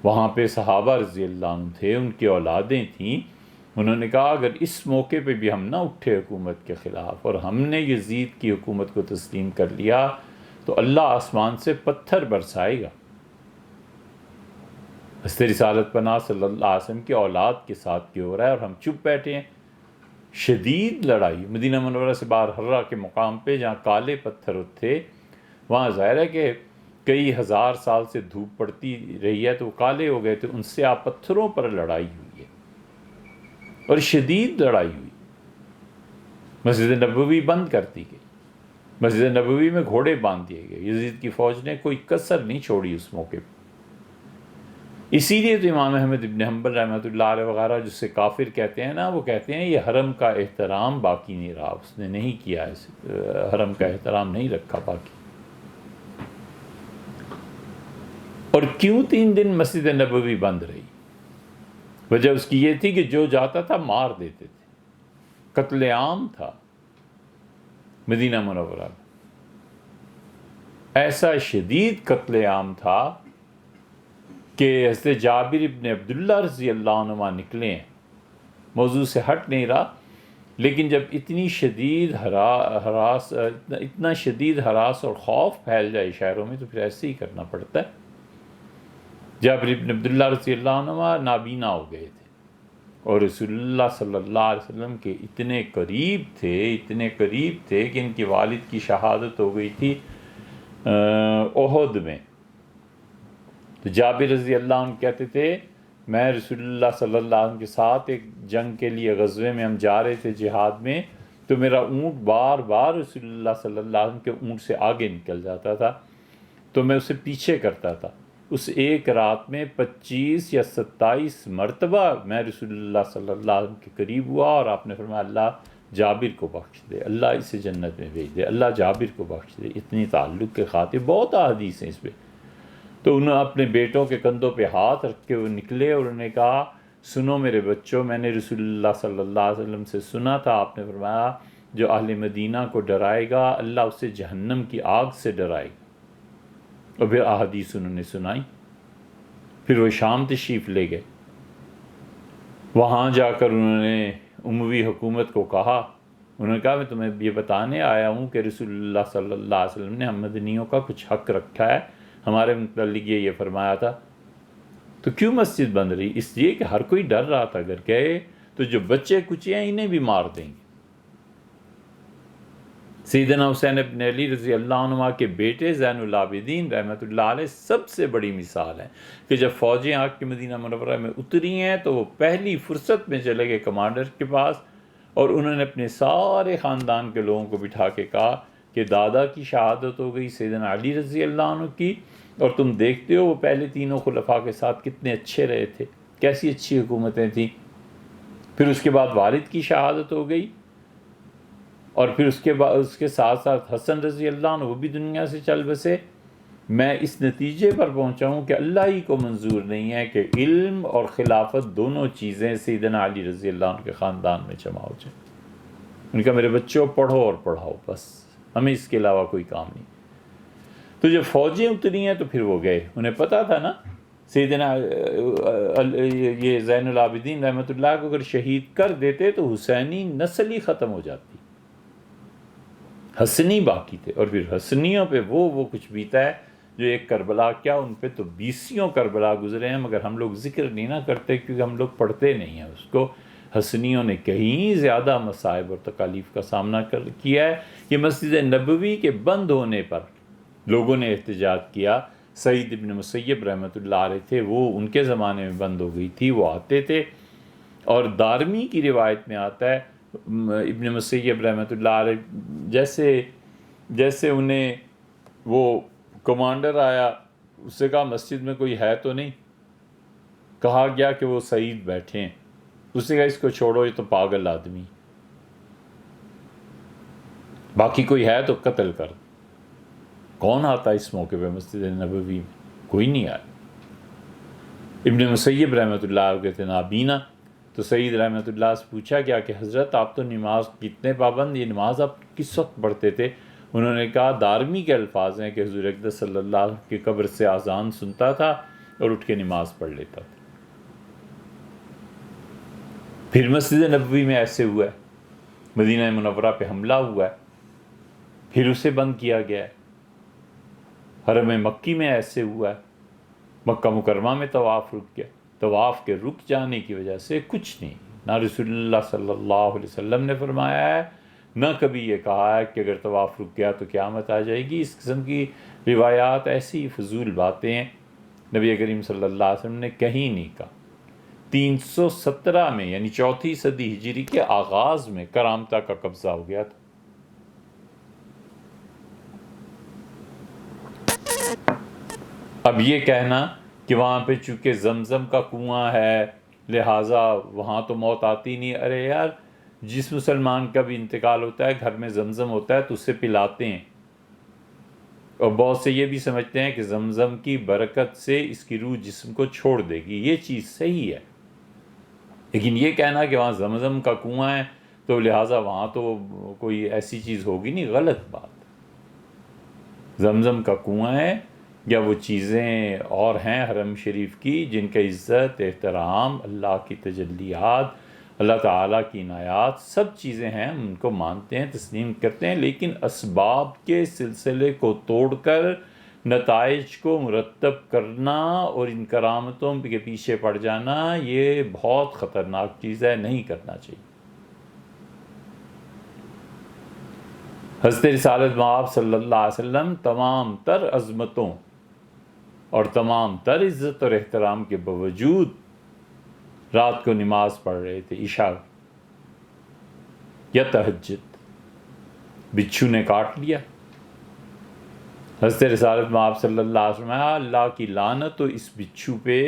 وہاں پہ صحابہ رضی اللہ عنہ تھے، ان کی اولادیں تھیں۔ انہوں نے کہا اگر اس موقع پہ بھی ہم نہ اٹھے حکومت کے خلاف اور ہم نے یزید کی حکومت کو تسلیم کر لیا تو اللہ آسمان سے پتھر برسائے گا۔ حضرت رسالت پناہ صلی اللہ علیہ وسلم کی اولاد کے ساتھ کیا ہو رہا ہے اور ہم چپ بیٹھے ہیں۔ شدید لڑائی مدینہ منورہ سے باہر حرہ کے مقام پہ جہاں کالے پتھر تھے، وہاں ظاہر ہے کہ کئی ہزار سال سے دھوپ پڑتی رہی ہے تو وہ کالے ہو گئے تھے، ان سے آپ پتھروں پر لڑائی ہوئی ہے اور شدید لڑائی ہوئی۔ مسجد نبوی بند کر دی گئی، مسجد نبوی میں گھوڑے باندھ دیے گئے۔ یزید کی فوج نے کوئی کسر نہیں چھوڑی اس موقع پہ۔ اسی لیے تو امام احمد ابن حنبل رحمۃ اللہ علیہ وغیرہ جس سے کافر کہتے ہیں نا، وہ کہتے ہیں یہ حرم کا احترام باقی نہیں رہا، اس نے نہیں کیا، حرم کا احترام نہیں رکھا باقی۔ اور کیوں 3 دن مسجد نبوی بند رہی؟ وجہ اس کی یہ تھی کہ جو جاتا تھا مار دیتے تھے، قتل عام تھا مدینہ منورہ میں، ایسا شدید قتل عام تھا کہ حضرت جابر ابن عبداللہ رضی اللہ عنہ نکلے ہیں، موضوع سے ہٹ نہیں رہا، لیکن جب اتنا شدید ہراس اور خوف پھیل جائے شہروں میں تو پھر ایسے ہی کرنا پڑتا ہے۔ جابر ابن عبداللہ رضی اللہ عنہ نابینا ہو گئے تھے، اور رسول اللہ صلی اللہ علیہ وسلم کے اتنے قریب تھے کہ ان کی والد کی شہادت ہو گئی تھی احد میں. تو جابر رضی اللہ عنہ کہتے تھے میں رسول اللہ صلی اللہ علیہ وسلم کے ساتھ ایک جنگ کے لیے غزوے میں ہم جا رہے تھے جہاد میں، تو میرا اونٹ بار بار رسول اللہ صلی اللہ علیہ وسلم کے اونٹ سے آگے نکل جاتا تھا، تو میں اسے پیچھے کرتا تھا. اس ایک رات میں 25 یا 27 مرتبہ میں رسول اللہ صلی اللہ علیہ وسلم کے قریب ہوا، اور آپ نے فرمایا اللہ جابر کو بخش دے، اللہ اسے جنت میں بھیج دے، اللہ جابر کو بخش دے. اتنی تعلق کے خاطر بہت احادیث ہیں اس پہ. تو انہوں نے اپنے بیٹوں کے کندھوں پہ ہاتھ رکھ کے وہ نکلے اور انہوں نے کہا سنو میرے بچوں، میں نے رسول اللہ صلی اللہ علیہ وسلم سے سنا تھا، آپ نے فرمایا جو اہل مدینہ کو ڈرائے گا اللہ اسے جہنم کی آگ سے ڈرائے گا. اور پھر احادیث انہوں نے سنائی. پھر وہ شام تشریف لے گئے. وہاں جا کر انہوں نے اموی حکومت کو کہا، انہوں نے کہا میں تمہیں یہ بتانے آیا ہوں کہ رسول اللہ صلی اللہ علیہ وسلم نے ہم مدنیوں کا کچھ حق رکھا ہے، ہمارے متعلق یہ فرمایا تھا. تو کیوں مسجد بند رہی؟ اس لیے کہ ہر کوئی ڈر رہا تھا اگر گئے تو جو بچے کچھ ہیں انہیں بھی مار دیں گے. سیدنا حسین بن علی رضی اللہ عنہ کے بیٹے زین العابدین رحمۃ اللہ علیہ سب سے بڑی مثال ہے کہ جب فوجیں آ کے مدینہ منورہ میں اتری ہیں تو وہ پہلی فرصت میں چلے گئے کمانڈر کے پاس، اور انہوں نے اپنے سارے خاندان کے لوگوں کو بٹھا کے کہا کہ دادا کی شہادت ہو گئی سیدنا علی رضی اللہ عنہ کی، اور تم دیکھتے ہو وہ پہلے تینوں خلفاء کے ساتھ کتنے اچھے رہے تھے، کیسی اچھی حکومتیں تھیں. پھر اس کے بعد والد کی شہادت ہو گئی، اور پھر اس کے ساتھ ساتھ حسن رضی اللہ عنہ وہ بھی دنیا سے چل بسے. میں اس نتیجے پر پہنچا ہوں کہ اللہ ہی کو منظور نہیں ہے کہ علم اور خلافت دونوں چیزیں سیدنا علی رضی اللہ عنہ کے خاندان میں جمع ہو جائیں. ان کا میرے بچوں پڑھو اور پڑھاؤ، بس ہمیں اس کے علاوہ کوئی کام نہیں. تو جب فوجیں اتری ہیں تو پھر وہ گئے. انہیں پتہ تھا نا سیدنا یہ زین العابدین رحمۃ اللہ کو اگر شہید کر دیتے تو حسینی نسل ہی ختم ہو جاتی، حسنی باقی تھے. اور پھر حسنیوں پہ وہ کچھ بیتا ہے جو ایک کربلا کیا، ان پہ تو 20 کربلا گزرے ہیں، مگر ہم لوگ ذکر نہیں نہ کرتے کیونکہ ہم لوگ پڑھتے نہیں ہیں اس کو. حسنیوں نے کہیں زیادہ مصائب اور تکالیف کا سامنا کیا ہے. یہ مسجد نبوی کے بند ہونے پر لوگوں نے احتجاج کیا. سعید ابن مسیب رحمۃ اللہ علیہ تھے، وہ ان کے زمانے میں بند ہو گئی تھی، وہ آتے تھے. اور دارمی کی روایت میں آتا ہے ابن مسیب رحمۃ اللہ علیہ جیسے انہیں وہ کمانڈر آیا، اس سے کہا مسجد میں کوئی ہے تو نہیں؟ کہا گیا کہ وہ سعید بیٹھے ہیں. اس نے کہا اس کو چھوڑو، یہ تو پاگل آدمی، باقی کوئی ہے تو قتل کر. کون آتا اس موقع پہ مسجد نبوی میں؟ کوئی نہیں آیا. ابن مسیب رحمۃ اللہ علیہ کہتے ہیں نابینا. تو سعید رحمۃ اللہ سے پوچھا گیا کہ حضرت آپ تو نماز کتنے پابند، یہ نماز آپ کس وقت پڑھتے تھے؟ انہوں نے کہا دارمی کے الفاظ ہیں کہ حضور اقدس صلی اللہ علیہ وسلم کی قبر سے اذان سنتا تھا اور اٹھ کے نماز پڑھ لیتا تھا. پھر مسجد نبوی میں ایسے ہوا ہے، مدینہ منورہ پہ حملہ ہوا ہے، پھر اسے بند کیا گیا ہے. حرم مکی میں ایسے ہوا ہے، مکہ مکرمہ میں طواف رک گیا. طواف کے رک جانے کی وجہ سے کچھ نہیں، نہ رسول اللہ صلی اللہ علیہ وسلم نے فرمایا ہے، نہ کبھی یہ کہا ہے کہ اگر طواف رک گیا تو قیامت آ جائے گی. اس قسم کی روایات ایسی فضول باتیں ہیں، نبی کریم صلی اللہ علیہ وسلم نے کہیں نہیں کہا. 317 میں یعنی 4 صدی ہجری کے آغاز میں کرامتہ کا قبضہ ہو گیا تھا. اب یہ کہنا کہ وہاں پہ چونکہ زمزم کا کنواں ہے لہٰذا وہاں تو موت آتی نہیں، ارے یار جس مسلمان کا بھی انتقال ہوتا ہے گھر میں زمزم ہوتا ہے تو اسے پلاتے ہیں. اور بہت سے یہ بھی سمجھتے ہیں کہ زمزم کی برکت سے اس کی روح جسم کو چھوڑ دے گی. یہ چیز صحیح ہے، لیکن یہ کہنا کہ وہاں زمزم کا کنواں ہے تو لہٰذا وہاں تو کوئی ایسی چیز ہوگی نہیں، غلط بات. زمزم کا کنواں ہے یا وہ چیزیں اور ہیں حرم شریف کی جن کا عزت احترام، اللہ کی تجلیات، اللہ تعالیٰ کی عنایات، سب چیزیں ہیں، ہم ان کو مانتے ہیں، تسلیم کرتے ہیں، لیکن اسباب کے سلسلے کو توڑ کر نتائج کو مرتب کرنا اور ان کرامتوں کے پیچھے پڑ جانا یہ بہت خطرناک چیز ہے، نہیں کرنا چاہیے۔ حضرت رسالت مآب صلی اللہ علیہ وسلم تمام تر عظمتوں اور تمام تر عزت اور احترام کے باوجود رات کو نماز پڑھ رہے تھے، عشاء یا تہجد، بچھو نے کاٹ لیا۔ حضرت رسالت مآب صلی اللہ علیہ وسلم، اللہ کی لعنت تو اس بچھو پہ،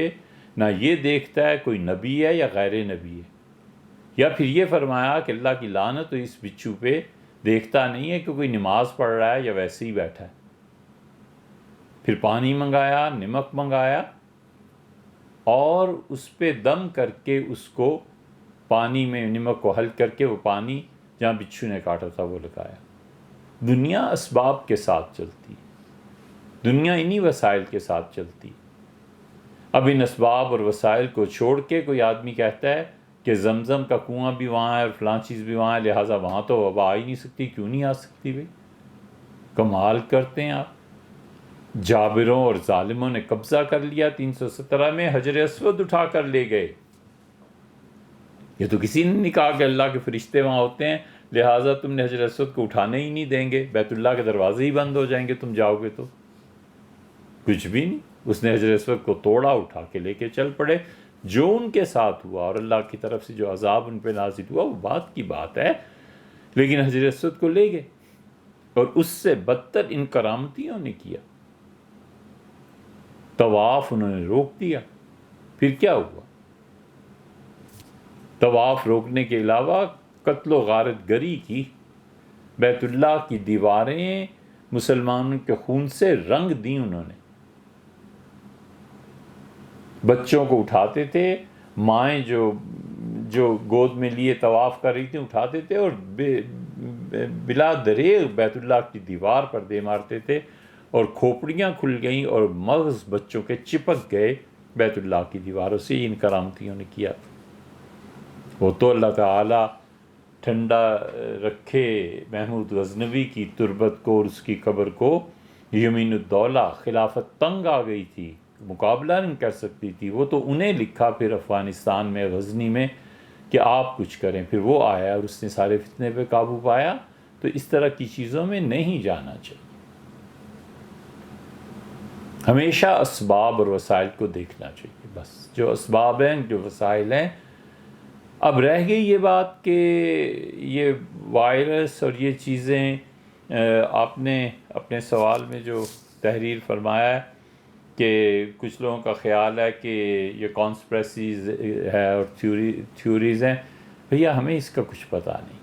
نہ یہ دیکھتا ہے کوئی نبی ہے یا غیر نبی ہے، یا پھر یہ فرمایا کہ اللہ کی لعنت تو اس بچھو پہ دیکھتا نہیں ہے کہ کوئی نماز پڑھ رہا ہے یا ویسے ہی بیٹھا ہے۔ پھر پانی منگایا، نمک منگایا اور اس پہ دم کر کے اس کو پانی میں نمک کو حل کر کے وہ پانی جہاں بچھو نے کاٹا تھا وہ لگایا۔ دنیا اسباب کے ساتھ چلتی، دنیا انہی وسائل کے ساتھ چلتی۔ اب ان اسباب اور وسائل کو چھوڑ کے کوئی آدمی کہتا ہے کہ زمزم کا کنواں بھی وہاں ہے اور فلاں چیز بھی وہاں ہے، لہٰذا وہاں تو وبا آ ہی نہیں سکتی۔ کیوں نہیں آ سکتی بھائی؟ کمال کرتے ہیں آپ۔ جابروں اور ظالموں نے قبضہ کر لیا 317 میں، حجر اسود اٹھا کر لے گئے۔ یہ تو کسی نے نہیں کہا کہ اللہ کے فرشتے وہاں ہوتے ہیں لہٰذا تم نے حجر اسود کو اٹھانے ہی نہیں دیں گے، بیت اللہ کے دروازے ہی بند ہو جائیں گے تم جاؤ گے تو۔ کچھ بھی نہیں، اس نے حجر اسود کو توڑا، اٹھا کے لے کے چل پڑے۔ جو ان کے ساتھ ہوا اور اللہ کی طرف سے جو عذاب ان پہ نازل ہوا وہ بات کی بات ہے، لیکن حجر اسود کو لے گئے اور اس سے بدتر ان کرامتیوں نے کیا۔ طواف انہوں نے روک دیا۔ پھر کیا ہوا؟ طواف روکنے کے علاوہ قتل و غارت گری کی۔ بیت اللہ کی دیواریں مسلمانوں کے خون سے رنگ دیں انہوں نے۔ بچوں کو اٹھاتے تھے، مائیں جو گود میں لیے طواف کر رہی تھیں اٹھاتے تھے اور بلا دریغ بیت اللہ کی دیوار پر دے مارتے تھے اور کھوپڑیاں کھل گئیں اور مغز بچوں کے چپک گئے بیت اللہ کی دیواروں سے۔ ان کرامتیوں نے کیا۔ وہ تو اللہ تعالیٰ ٹھنڈا رکھے محمود غزنوی کی تربت کو اور اس کی قبر کو، یمین الدولہ خلافت تنگ آ گئی تھی، مقابلہ نہیں کر سکتی تھی، وہ تو انہیں لکھا پھر افغانستان میں غزنی میں کہ آپ کچھ کریں، پھر وہ آیا اور اس نے سارے فتنے پہ قابو پایا۔ تو اس طرح کی چیزوں میں نہیں جانا چاہیے، ہمیشہ اسباب اور وسائل کو دیکھنا چاہیے۔ بس جو اسباب ہیں، جو وسائل ہیں۔ اب رہ گئی یہ بات کہ یہ وائرس اور یہ چیزیں، آپ نے اپنے سوال میں جو تحریر فرمایا ہے کہ کچھ لوگوں کا خیال ہے کہ یہ کانسپریسیز ہے اور تھیوریز ہیں، بھیا ہمیں اس کا کچھ پتہ نہیں۔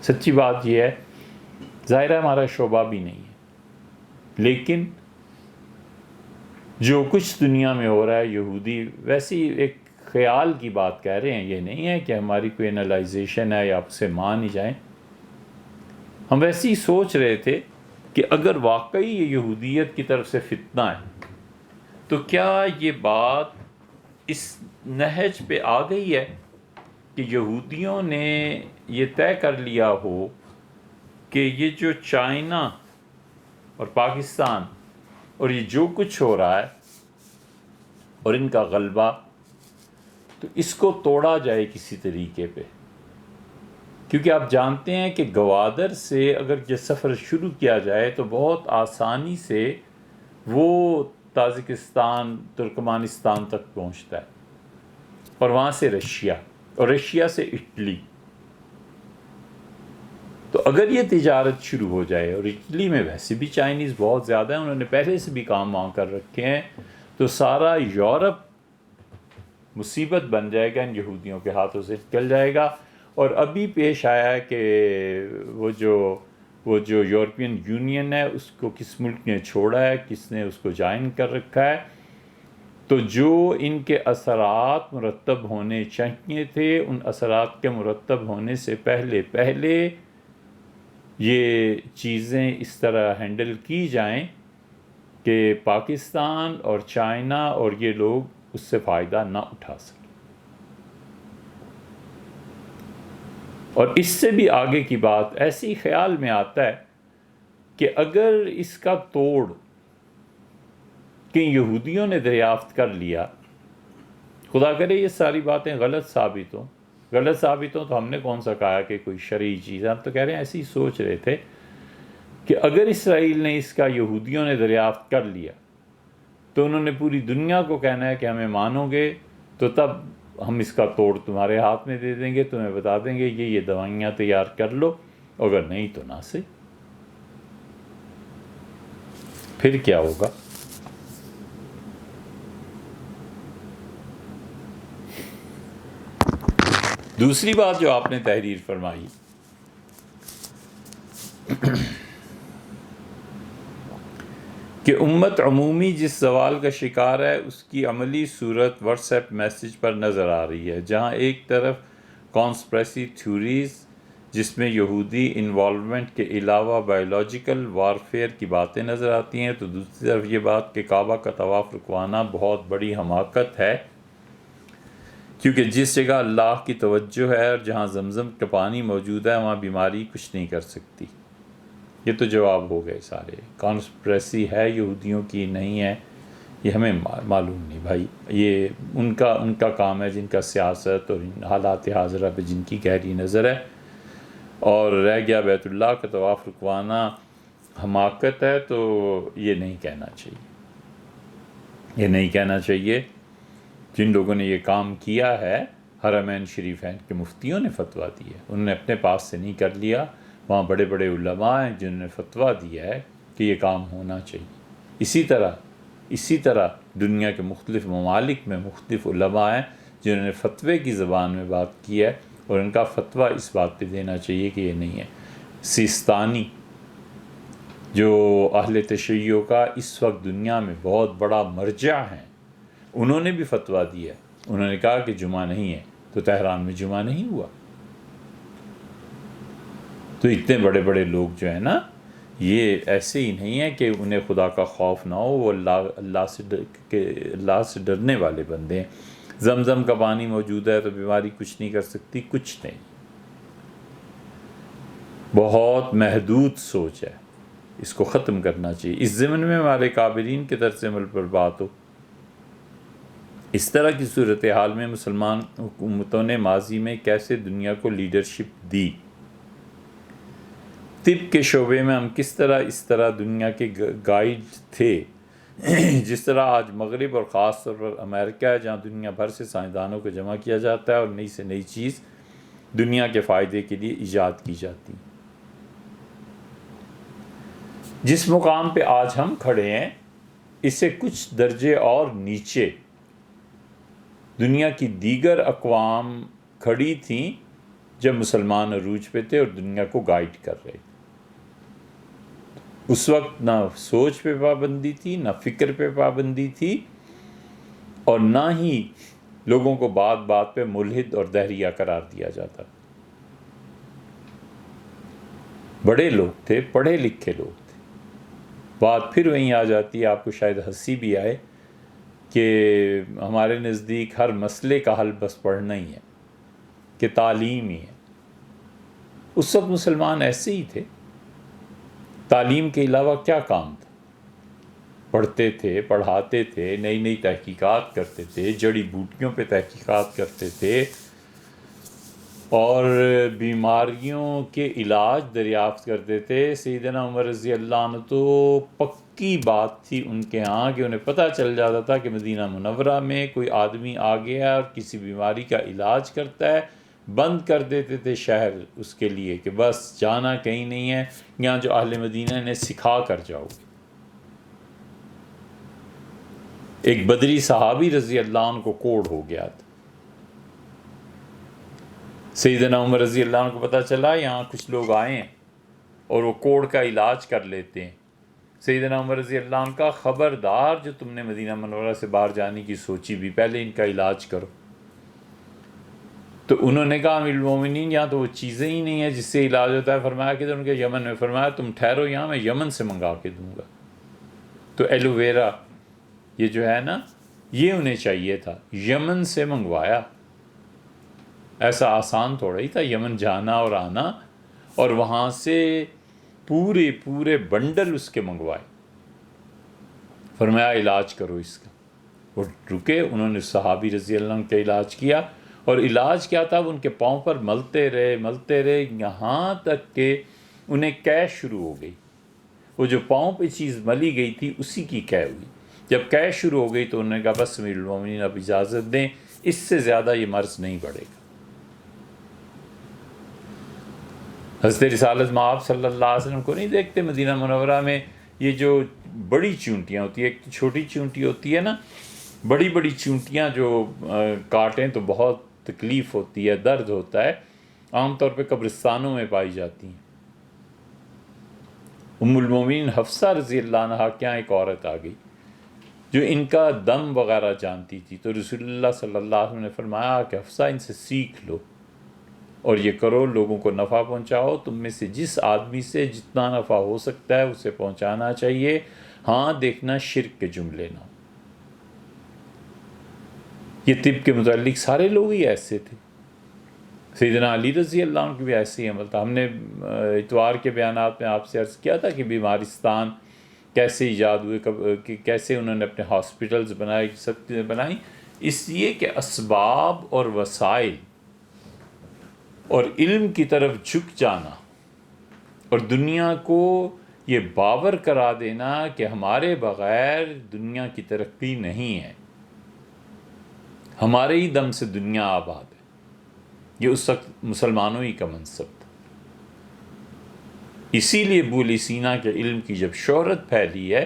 سچی بات یہ ہے، ظاہر ہے ہمارا شعبہ بھی نہیں ہے، لیکن جو کچھ دنیا میں ہو رہا ہے، یہودی ویسی ایک خیال کی بات کہہ رہے ہیں، یہ نہیں ہے کہ ہماری کوئی انالائزیشن ہے یا آپ سے مان ہی جائیں۔ ہم ویسے ہی سوچ رہے تھے کہ اگر واقعی یہ یہودیت کی طرف سے فتنہ ہے تو کیا یہ بات اس نہج پہ آ گئی ہے کہ یہودیوں نے یہ طے کر لیا ہو کہ یہ جو چائنا اور پاکستان اور یہ جو کچھ ہو رہا ہے اور ان کا غلبہ، تو اس کو توڑا جائے کسی طریقے پہ، کیونکہ آپ جانتے ہیں کہ گوادر سے اگر یہ سفر شروع کیا جائے تو بہت آسانی سے وہ تاجکستان، ترکمانستان تک پہنچتا ہے، اور وہاں سے رشیا، اور رشیا سے اٹلی۔ تو اگر یہ تجارت شروع ہو جائے، اور اٹلی میں ویسے بھی چائنیز بہت زیادہ ہیں، انہوں نے پہلے سے بھی کام وہاں کر رکھے ہیں، تو سارا یورپ مصیبت بن جائے گا، ان یہودیوں کے ہاتھوں سے نکل جائے گا۔ اور ابھی پیش آیا ہے کہ وہ جو یورپین یونین ہے اس کو کس ملک نے چھوڑا ہے، کس نے اس کو جوائن کر رکھا ہے، تو جو ان کے اثرات مرتب ہونے چاہیے تھے، ان اثرات کے مرتب ہونے سے پہلے یہ چیزیں اس طرح ہینڈل کی جائیں کہ پاکستان اور چائنا اور یہ لوگ اس سے فائدہ نہ اٹھا سکیں۔ اور اس سے بھی آگے کی بات ایسی خیال میں آتا ہے کہ اگر اس کا توڑ کہ یہودیوں نے دریافت کر لیا، خدا کرے یہ ساری باتیں غلط ثابت ہوں تو ہم نے کون سا کہا کہ کوئی شرعی چیز ہے، ہم تو کہہ رہے ہیں ایسے ہی سوچ رہے تھے کہ اگر اسرائیل نے اس کا یہودیوں نے دریافت کر لیا تو انہوں نے پوری دنیا کو کہنا ہے کہ ہمیں مانو گے تو تب ہم اس کا توڑ تمہارے ہاتھ میں دے دیں گے، تمہیں بتا دیں گے یہ دوائیاں تیار کر لو، اگر نہیں تو نہ سے۔ پھر کیا ہوگا؟ دوسری بات جو آپ نے تحریر فرمائی کہ امت عمومی جس زوال کا شکار ہے اس کی عملی صورت واٹس ایپ میسج پر نظر آ رہی ہے، جہاں ایک طرف کانسپریسی تھیوریز جس میں یہودی انوالومنٹ کے علاوہ بایولوجیکل وارفیئر کی باتیں نظر آتی ہیں، تو دوسری طرف یہ بات کہ کعبہ کا طواف رکوانا بہت بڑی حماقت ہے، کیونکہ جس جگہ اللہ کی توجہ ہے اور جہاں زمزم کا پانی موجود ہے وہاں بیماری کچھ نہیں کر سکتی۔ یہ تو جواب ہو گئے سارے، کانسپریسی ہے یہودیوں کی نہیں ہے یہ ہمیں معلوم نہیں بھائی، یہ ان کا کام ہے جن کا سیاست اور حالات حاضرہ پہ جن کی گہری نظر ہے، اور رہ گیا بیت اللہ کا طواف رکوانا حماقت ہے تو یہ نہیں کہنا چاہیے۔ جن لوگوں نے یہ کام کیا ہے حرمین شریفین کے مفتیوں نے فتویٰ دی ہے، انہوں نے اپنے پاس سے نہیں کر لیا، وہاں بڑے بڑے علماء ہیں جنہوں نے فتویٰ دیا ہے کہ یہ کام ہونا چاہیے۔ اسی طرح دنیا کے مختلف ممالک میں مختلف علماء ہیں جنہوں نے فتوے کی زبان میں بات کی ہے، اور ان کا فتویٰ اس بات پہ دینا چاہیے کہ یہ نہیں ہے۔ سیستانی جو اہل تشیع کا اس وقت دنیا میں بہت بڑا مرجع ہیں، انہوں نے بھی فتویٰ دیا ہے، انہوں نے کہا کہ جمعہ نہیں ہے، تو تہران میں جمعہ نہیں ہوا۔ تو اتنے بڑے بڑے لوگ جو ہیں نا، یہ ایسے ہی نہیں ہے کہ انہیں خدا کا خوف نہ ہو، وہ اللہ سے ڈرنے والے بندے ہیں۔ زمزم کا پانی موجود ہے تو بیماری کچھ نہیں کر سکتی، کچھ نہیں۔ بہت محدود سوچ ہے، اس کو ختم کرنا چاہیے۔ اس ضمن میں ہمارے کابرین کے طرز عمل پر بات ہو۔ اس طرح کی صورتحال میں مسلمان حکومتوں نے ماضی میں کیسے دنیا کو لیڈرشپ دی؟ طب کے شعبے میں ہم کس طرح دنیا کے گائیڈ تھے، جس طرح آج مغرب اور خاص طور پر امریکہ ہے جہاں دنیا بھر سے سائنسدانوں کو جمع کیا جاتا ہے اور نئی سے نئی چیز دنیا کے فائدے کے لیے ایجاد کی جاتی۔ جس مقام پہ آج ہم کھڑے ہیں اس سے کچھ درجے اور نیچے دنیا کی دیگر اقوام کھڑی تھیں جب مسلمان عروج پہ تھے اور دنیا کو گائیڈ کر رہے تھے۔ اس وقت نہ سوچ پہ پابندی تھی، نہ فکر پہ پابندی تھی، اور نہ ہی لوگوں کو بات بات پہ ملحد اور دہریہ قرار دیا جاتا۔ بڑے لوگ تھے، پڑھے لکھے لوگ تھے۔ بات پھر وہیں آ جاتی ہے، آپ کو شاید ہنسی بھی آئے کہ ہمارے نزدیک ہر مسئلے کا حل بس پڑھنا ہی ہے، کہ تعلیم ہی ہے۔ اس وقت مسلمان ایسے ہی تھے، تعلیم کے علاوہ کیا کام تھا؟ پڑھتے تھے، پڑھاتے تھے، نئی نئی تحقیقات کرتے تھے، جڑی بوٹیوں پہ تحقیقات کرتے تھے، اور بیماریوں کے علاج دریافت کرتے تھے۔ سیدنا عمر رضی اللہ عنہ تو پکی بات تھی ان کے ہاں کہ انہیں پتہ چل جاتا تھا کہ مدینہ منورہ میں کوئی آدمی آ گیا اور کسی بیماری کا علاج کرتا ہے، بند کر دیتے تھے شہر اس کے لیے کہ بس جانا کہیں نہیں ہے، یہاں جو اہل مدینہ نے سکھا کر جاؤ گے۔ ایک بدری صحابی رضی اللہ عنہ کو کوڑ ہو گیا تھا، سیدنا عمر رضی اللہ عنہ کو پتہ چلا یہاں کچھ لوگ آئے ہیں اور وہ کوڑ کا علاج کر لیتے ہیں۔ سیدنا عمر رضی اللہ عنہ کا خبردار، جو تم نے مدینہ منورہ سے باہر جانے کی سوچی بھی، پہلے ان کا علاج کرو۔ تو انہوں نے کہا امیر المومنین یہاں تو وہ چیزیں ہی نہیں ہیں جس سے علاج ہوتا ہے۔ فرمایا کہ ان کے یمن میں، فرمایا تم ٹھہرو یہاں، میں یمن سے منگا کے دوں گا۔ تو ایلوویرا یہ جو ہے نا، یہ انہیں چاہیے تھا، یمن سے منگوایا۔ ایسا آسان تھوڑا ہی تھا یمن جانا اور آنا، اور وہاں سے پورے بنڈل اس کے منگوائے، فرمایا علاج کرو اس کا. وہ رکے، انہوں نے صحابی رضی اللہ عنہ کا علاج کیا، اور علاج کیا تھا، وہ ان کے پاؤں پر ملتے رہے یہاں تک کہ انہیں قے شروع ہو گئی. وہ جو پاؤں پہ چیز ملی گئی تھی اسی کی قے ہوئی. جب قے شروع ہو گئی تو انہوں نے کہا بس امیر المومنین اب اجازت دیں، اس سے زیادہ یہ مرض نہیں بڑھے گا. حضرت رسالت مآب صلی اللہ علیہ وسلم کو نہیں دیکھتے مدینہ منورہ میں یہ جو بڑی چونٹیاں ہوتی ہیں، ایک تو چھوٹی چونٹی ہوتی ہے نا، بڑی چونٹیاں جو کاٹیں تو بہت تکلیف ہوتی ہے، درد ہوتا ہے، عام طور پہ قبرستانوں میں پائی جاتی ہیں. ام المومنین حفصہ رضی اللہ عنہا کے یہاں ایک عورت آ گئی جو ان کا دم وغیرہ جانتی تھی، تو رسول اللہ صلی اللہ علیہ وسلم نے فرمایا کہ حفصہ ان سے سیکھ لو اور یہ کرو، لوگوں کو نفع پہنچاؤ، تم میں سے جس آدمی سے جتنا نفع ہو سکتا ہے اسے پہنچانا چاہیے، ہاں دیکھنا شرک کے جملے نہ ہو. یہ طب کے متعلق سارے لوگ ہی ایسے تھے. سیدنا علی رضی اللہ عنہ کی بھی ایسے ہی عمل تھا. ہم نے اتوار کے بیانات میں آپ سے عرض کیا تھا کہ بیمارستان کیسے ایجاد ہوئے، کہ کیسے انہوں نے اپنے ہاسپٹلز بنائے، سب چیزیں بنائیں، اس لیے کہ اسباب اور وسائل اور علم کی طرف جھک جانا اور دنیا کو یہ باور کرا دینا کہ ہمارے بغیر دنیا کی ترقی نہیں ہے، ہمارے ہی دم سے دنیا آباد ہے، یہ اس وقت مسلمانوں ہی کا منصب تھا. اسی لیے ابو علی سینا کے علم کی جب شہرت پھیلی ہے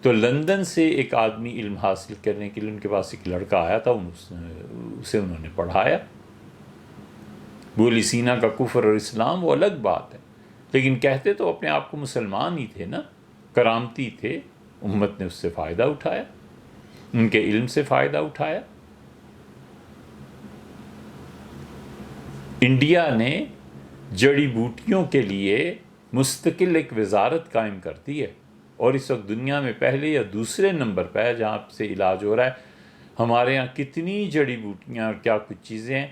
تو لندن سے ایک آدمی علم حاصل کرنے کے لیے ان کے پاس ایک لڑکا آیا تھا، اسے انہوں نے پڑھایا. ابو علی سینا کا کفر اور اسلام وہ الگ بات ہے، لیکن کہتے تو اپنے آپ کو مسلمان ہی تھے نا، کرامتی تھے. امت نے اس سے فائدہ اٹھایا، ان کے علم سے فائدہ اٹھایا. انڈیا نے جڑی بوٹیوں کے لیے مستقل ایک وزارت قائم کر دی ہے، اور اس وقت دنیا میں پہلے یا دوسرے نمبر پہ ہے جہاں سے علاج ہو رہا ہے. ہمارے ہاں کتنی جڑی بوٹیاں اور کیا کچھ چیزیں ہیں.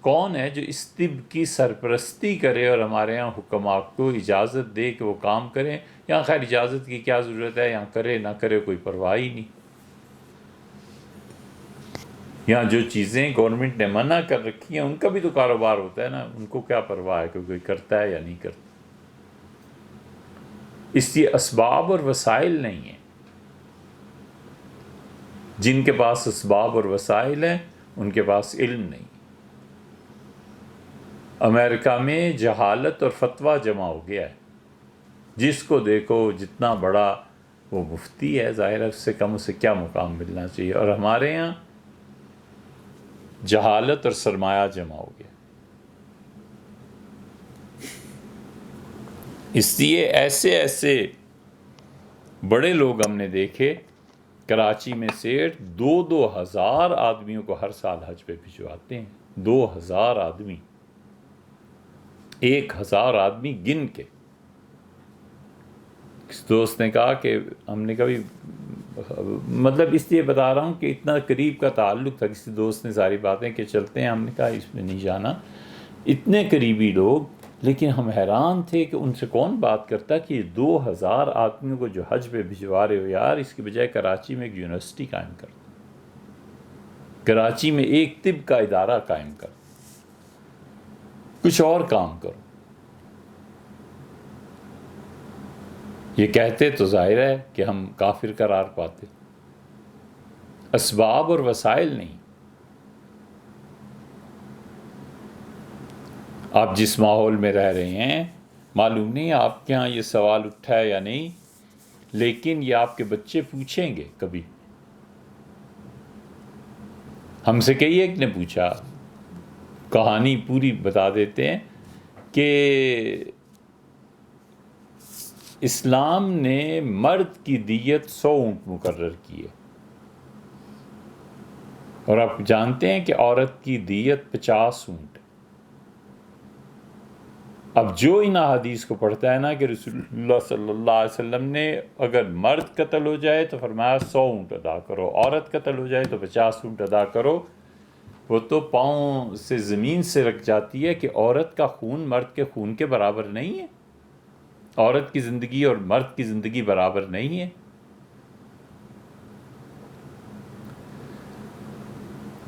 کون ہے جو اس طب کی سرپرستی کرے اور ہمارے ہاں حکماء کو اجازت دے کہ وہ کام کریں؟ یہاں خیر اجازت کی کیا ضرورت ہے، یہاں کرے نہ کرے کوئی پرواہ ہی نہیں. یہاں جو چیزیں گورنمنٹ نے منع کر رکھی ہیں ان کا بھی تو کاروبار ہوتا ہے نا، ان کو کیا پرواہ ہے کہ کوئی کرتا ہے یا نہیں کرتا. اس لیے اسباب اور وسائل نہیں ہیں. جن کے پاس اسباب اور وسائل ہیں ان کے پاس علم نہیں. امریکہ میں جہالت اور فتویٰ جمع ہو گیا ہے، جس کو دیکھو جتنا بڑا وہ مفتی ہے، ظاہر ہے اس سے کم اسے کیا مقام ملنا چاہیے. اور ہمارے یہاں جہالت اور سرمایہ جمع ہو گیا. اس لیے ایسے بڑے لوگ ہم نے دیکھے کراچی میں سے 2,000 آدمیوں کو ہر سال حج پہ بھجواتے ہیں. 2,000 آدمی، 1,000 آدمی گن کے. اس دوست نے کہا کہ ہم نے کبھی، مطلب اس لیے بتا رہا ہوں کہ اتنا قریب کا تعلق تھا. کسی دوست نے ساری باتیں کہ چلتے ہیں، ہم نے کہا اس میں نہیں جانا. اتنے قریبی لوگ، لیکن ہم حیران تھے کہ ان سے کون بات کرتا کہ یہ 2,000 آدمیوں کو جو حج پہ بھجوا رہے ہو یار، اس کی بجائے کراچی میں ایک یونیورسٹی قائم کر دو، کراچی میں ایک طب کا ادارہ قائم کر دو، کچھ اور کام کرو. یہ کہتے تو ظاہر ہے کہ ہم کافر قرار پاتے. اسباب اور وسائل نہیں. آپ جس ماحول میں رہ رہے ہیں، معلوم نہیں آپ کے ہاں یہ سوال اٹھا ہے یا نہیں، لیکن یہ آپ کے بچے پوچھیں گے کبھی. ہم سے کئی ایک نے پوچھا، کہانی پوری بتا دیتے ہیں کہ اسلام نے مرد کی دیت 100 اونٹ مقرر کی ہے، اور آپ جانتے ہیں کہ عورت کی دیت 50 اونٹ ہے. اب جو ان حدیث کو پڑھتا ہے نا کہ رسول اللہ صلی اللہ علیہ وسلم نے اگر مرد قتل ہو جائے تو فرمایا 100 اونٹ ادا کرو، عورت قتل ہو جائے تو 50 اونٹ ادا کرو، وہ تو پاؤں سے زمین سے رکھ جاتی ہے کہ عورت کا خون مرد کے خون کے برابر نہیں ہے. عورت کی زندگی اور مرد کی زندگی برابر نہیں ہے؟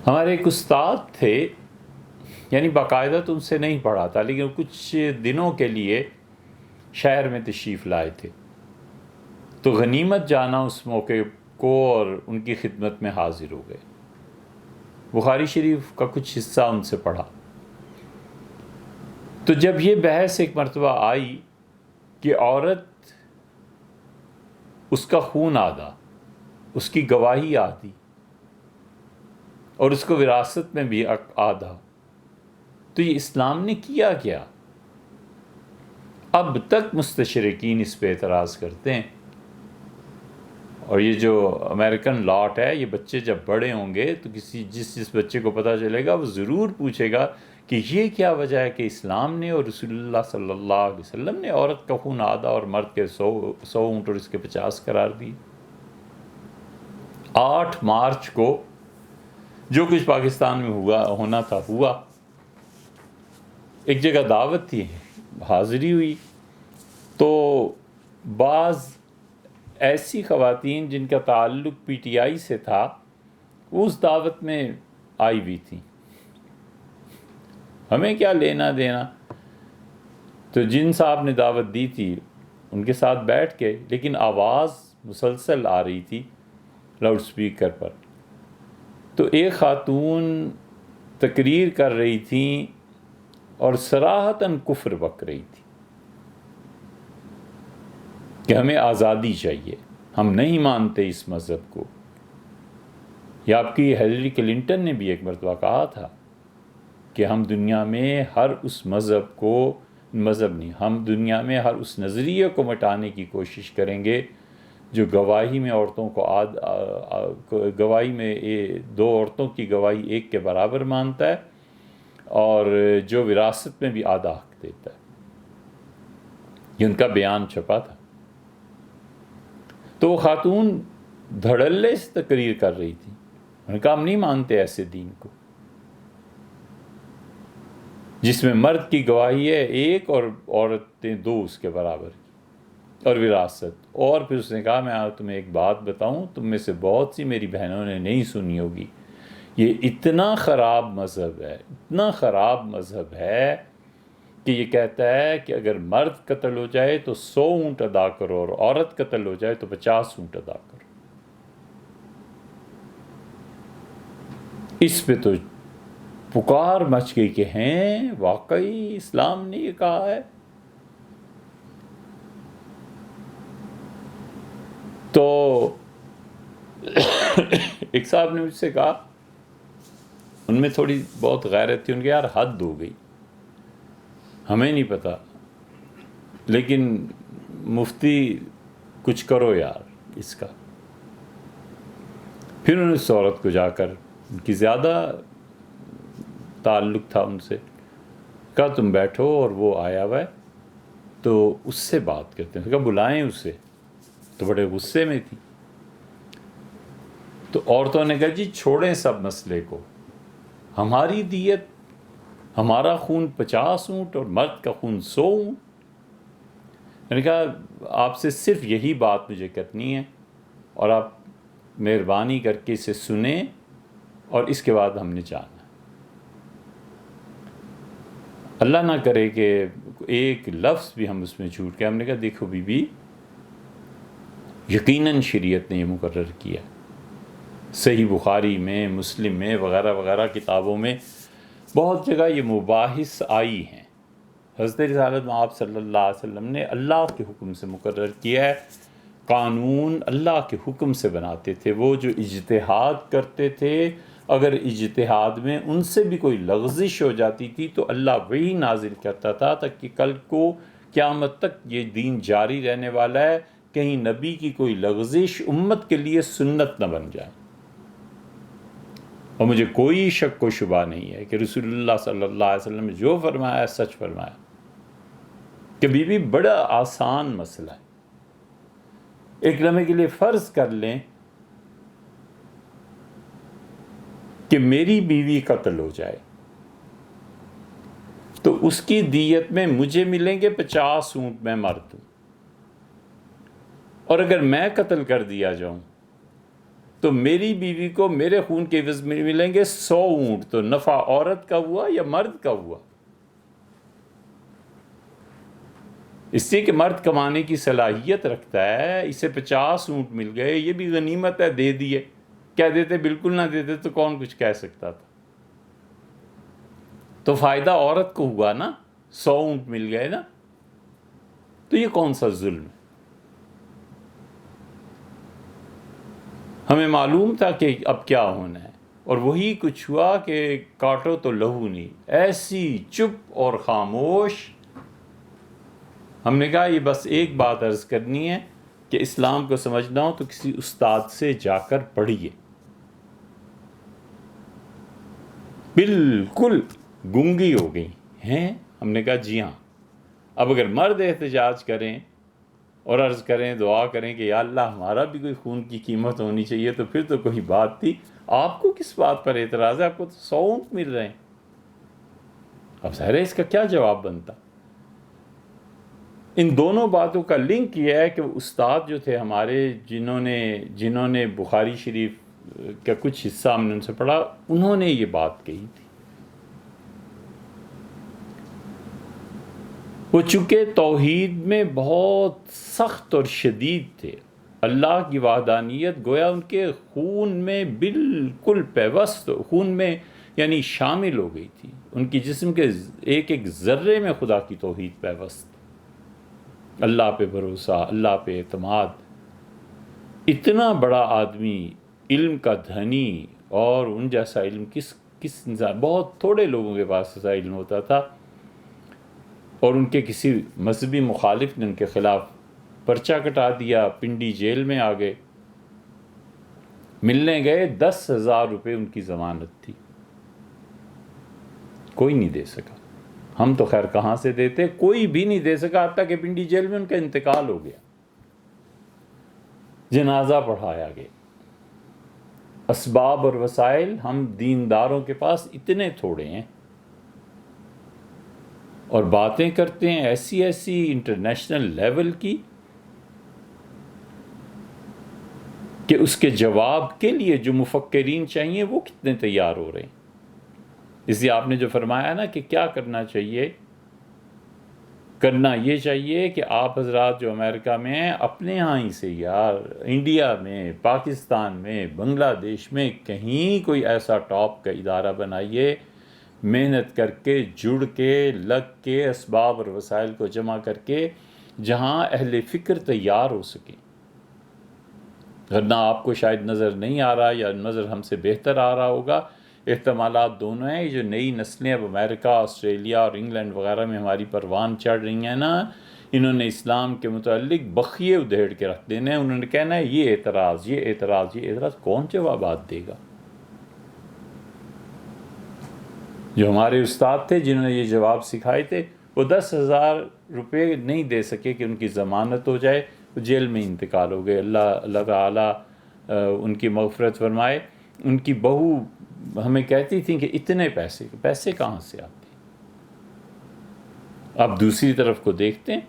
ہمارے ایک استاد تھے، یعنی باقاعدہ تو ان سے نہیں پڑھا تھا، لیکن کچھ دنوں کے لیے شہر میں تشریف لائے تھے، تو غنیمت جانا اس موقع کو اور ان کی خدمت میں حاضر ہو گئے۔ بخاری شریف کا کچھ حصہ ان سے پڑھا۔ تو جب یہ بحث ایک مرتبہ آئی کہ عورت، اس کا خون آدھا، اس کی گواہی آدھی، اور اس کو وراثت میں بھی آدھا، تو یہ اسلام نے کیا کیا؟ اب تک مستشرقین اس پہ اعتراض کرتے ہیں، اور یہ جو امریکن لاٹ ہے، یہ بچے جب بڑے ہوں گے تو جس بچے کو پتہ چلے گا وہ ضرور پوچھے گا کہ یہ کیا وجہ ہے کہ اسلام نے اور رسول اللہ صلی اللہ علیہ وسلم نے عورت کا خون آدھا اور مرد کے 100 اونٹ اور اس کے 50 قرار دی۔ 8 مارچ کو جو کچھ پاکستان میں ہونا تھا ہوا۔ ایک جگہ دعوت تھی، حاضری ہوئی، تو بعض ایسی خواتین جن کا تعلق پی ٹی آئی سے تھا وہ اس دعوت میں آئی ہوئی تھیں۔ ہمیں کیا لینا دینا، تو جن صاحب نے دعوت دی تھی ان کے ساتھ بیٹھ کے، لیکن آواز مسلسل آ رہی تھی لاؤڈ سپیکر پر، تو ایک خاتون تقریر کر رہی تھیں اور صراحتاً کفر بک رہی تھی کہ ہمیں آزادی چاہیے، ہم نہیں مانتے اس مذہب کو۔ یہ آپ کی ہیلری کلنٹن نے بھی ایک مرتبہ کہا تھا کہ ہم دنیا میں ہر اس ہم دنیا میں ہر اس نظریے کو مٹانے کی کوشش کریں گے جو گواہی میں عورتوں کو گواہی میں 2 عورتوں کی گواہی 1 کے برابر مانتا ہے، اور جو وراثت میں بھی آدھا حق دیتا ہے۔ یہ ان کا بیان چھپا تھا۔ تو وہ خاتون دھڑلے سے تقریر کر رہی تھی، انہوں نے کہا ہم نہیں مانتے ایسے دین کو جس میں مرد کی گواہی ہے 1 اور عورتیں 2 اس کے برابر کی، اور وراثت۔ اور پھر اس نے کہا میں تمہیں ایک بات بتاؤں، تم میں سے بہت سی میری بہنوں نے نہیں سنی ہوگی، یہ اتنا خراب مذہب ہے، اتنا خراب مذہب ہے کہ یہ کہتا ہے کہ اگر مرد قتل ہو جائے تو 100 اونٹ ادا کرو، اور عورت قتل ہو جائے تو 50 اونٹ ادا کرو۔ اس پہ تو پکار مچ گئی کہ ہیں واقعی اسلام نے یہ کہا ہے۔ تو ایک صاحب نے مجھ سے کہا، ان میں تھوڑی بہت غیرت تھی، ان کے یار حد ہو گئی، ہمیں نہیں پتہ، لیکن مفتی کچھ کرو یار اس کا۔ پھر انہوں نے اس عورت کو جا کر، ان کی زیادہ تعلق تھا ان سے، کہا تم بیٹھو، اور وہ آیا ہوا ہے تو اس سے بات کرتے ہیں، کہا بلائیں اسے، تو بڑے غصے میں تھی۔ تو عورتوں نے کہا جی چھوڑیں سب مسئلے کو، ہماری دیت، ہمارا خون 50 اونٹ اور مرد کا خون 100 اونٹ۔ میں نے کہا آپ سے صرف یہی بات مجھے کرنی ہے، اور آپ مہربانی کر کے اسے سنیں، اور اس کے بعد ہم نے جانا۔ اللہ نہ کرے کہ ایک لفظ بھی ہم اس میں جھوٹ کے۔ ہم نے کہا دیکھو بی بی، یقیناً شریعت نے یہ مقرر کیا، صحیح بخاری میں، مسلم میں، وغیرہ وغیرہ کتابوں میں بہت جگہ یہ مباحث آئی ہیں۔ حضرت رسالت مآب صلی اللہ علیہ وسلم نے اللہ کے حکم سے مقرر کیا ہے، قانون اللہ کے حکم سے بناتے تھے۔ وہ جو اجتہاد کرتے تھے، اگر اجتہاد میں ان سے بھی کوئی لغزش ہو جاتی تھی تو اللہ وہی نازل کرتا تھا تاکہ کل کو قیامت تک یہ دین جاری رہنے والا ہے، کہیں نبی کی کوئی لغزش امت کے لیے سنت نہ بن جائے۔ اور مجھے کوئی شک و شبہ نہیں ہے کہ رسول اللہ صلی اللہ علیہ وسلم نے جو فرمایا ہے سچ فرمایا، کہ بی بی بڑا آسان مسئلہ ہے۔ ایک لمحے کے لیے فرض کر لیں کہ میری بیوی قتل ہو جائے تو اس کی دیت میں مجھے ملیں گے 50 اونٹ، میں مرد ہوں، اور اگر میں قتل کر دیا جاؤں تو میری بیوی کو میرے خون کے عوض میں ملیں گے 100 اونٹ. تو نفع عورت کا ہوا یا مرد کا ہوا؟ اس لیے کہ مرد کمانے کی صلاحیت رکھتا ہے، اسے 50 اونٹ مل گئے، یہ بھی غنیمت ہے، دے دیے. کہہ دیتے بالکل نہ دیتے تو کون کچھ کہہ سکتا تھا. تو فائدہ عورت کو ہوا نا، 100 اونٹ مل گئے نا. تو یہ کون سا ظلم ہے؟ ہمیں معلوم تھا کہ اب کیا ہونا ہے، اور وہی کچھ ہوا کہ کاٹو تو لہو نہیں. ایسی چپ اور خاموش. ہم نے کہا یہ بس ایک بات عرض کرنی ہے کہ اسلام کو سمجھنا ہو تو کسی استاد سے جا کر پڑھیے. بالکل گنگی ہو گئی ہیں. ہم نے کہا جی ہاں. اب اگر مرد احتجاج کریں اور عرض کریں، دعا کریں کہ یا اللہ ہمارا بھی کوئی خون کی قیمت ہونی چاہیے، تو پھر تو کوئی بات تھی. آپ کو کس بات پر اعتراض ہے؟ آپ کو تو 100 اونٹ مل رہے ہیں. اب ظاہر ہے اس کا کیا جواب بنتا؟ ان دونوں باتوں کا لنک یہ ہے کہ وہ استاد جو تھے ہمارے، جنہوں نے بخاری شریف کا کچھ حصہ ہم نے ان سے پڑھا، انہوں نے یہ بات کہی تھی. وہ چونکہ توحید میں بہت سخت اور شدید تھے. اللہ کی وحدانیت گویا ان کے خون میں بالکل پیوست، خون میں یعنی شامل ہو گئی تھی. ان کی جسم کے ایک ایک ذرے میں خدا کی توحید پیوست. اللہ پہ بھروسہ، اللہ پہ اعتماد. اتنا بڑا آدمی، علم کا دھنی، اور ان جیسا علم کس انسان، بہت تھوڑے لوگوں کے پاس ایسا علم ہوتا تھا. اور ان کے کسی مذہبی مخالف نے ان کے خلاف پرچہ کٹا دیا، پنڈی جیل میں آ گئے. ملنے گئے، 10,000 روپے ان کی ضمانت تھی. کوئی نہیں دے سکا. ہم تو خیر کہاں سے دیتے، کوئی بھی نہیں دے سکا، حتیٰ کہ پنڈی جیل میں ان کا انتقال ہو گیا، جنازہ پڑھایا گیا. اسباب اور وسائل ہم دینداروں کے پاس اتنے تھوڑے ہیں، اور باتیں کرتے ہیں ایسی انٹرنیشنل لیول کی کہ اس کے جواب کے لیے جو مفکرین چاہیے وہ کتنے تیار ہو رہے ہیں. اس لیے آپ نے جو فرمایا نا کہ کیا کرنا چاہیے، کرنا یہ چاہیے کہ آپ حضرات جو امریکہ میں ہیں، اپنے ہاں ہی سے یار، انڈیا میں، پاکستان میں، بنگلہ دیش میں کہیں کوئی ایسا ٹاپ کا ادارہ بنائیے، محنت کر کے، جڑ کے، لگ کے، اسباب اور وسائل کو جمع کر کے، جہاں اہل فکر تیار ہو سکیں. ورنہ آپ کو شاید نظر نہیں آ رہا، یا نظر ہم سے بہتر آ رہا ہوگا. احتمالات دونوں ہیں. یہ جو نئی نسلیں اب امریکہ، آسٹریلیا اور انگلینڈ وغیرہ میں ہماری پروان چڑھ رہی ہیں نا، انہوں نے اسلام کے متعلق بخیے ادھیڑ کے رکھ دینے ہیں. انہوں نے کہنا ہے یہ اعتراض، یہ اعتراض، یہ اعتراض. کون جوابات دے گا؟ جو ہمارے استاد تھے جنہوں نے یہ جواب سکھائے تھے، وہ 10,000 روپے نہیں دے سکے کہ ان کی ضمانت ہو جائے. وہ جیل میں انتقال ہو گئے. اللہ تعالیٰ ان کی مغفرت فرمائے. ان کی بہو ہمیں کہتی تھیں کہ اتنے پیسے کہاں سے آتے. اب دوسری طرف کو دیکھتے ہیں.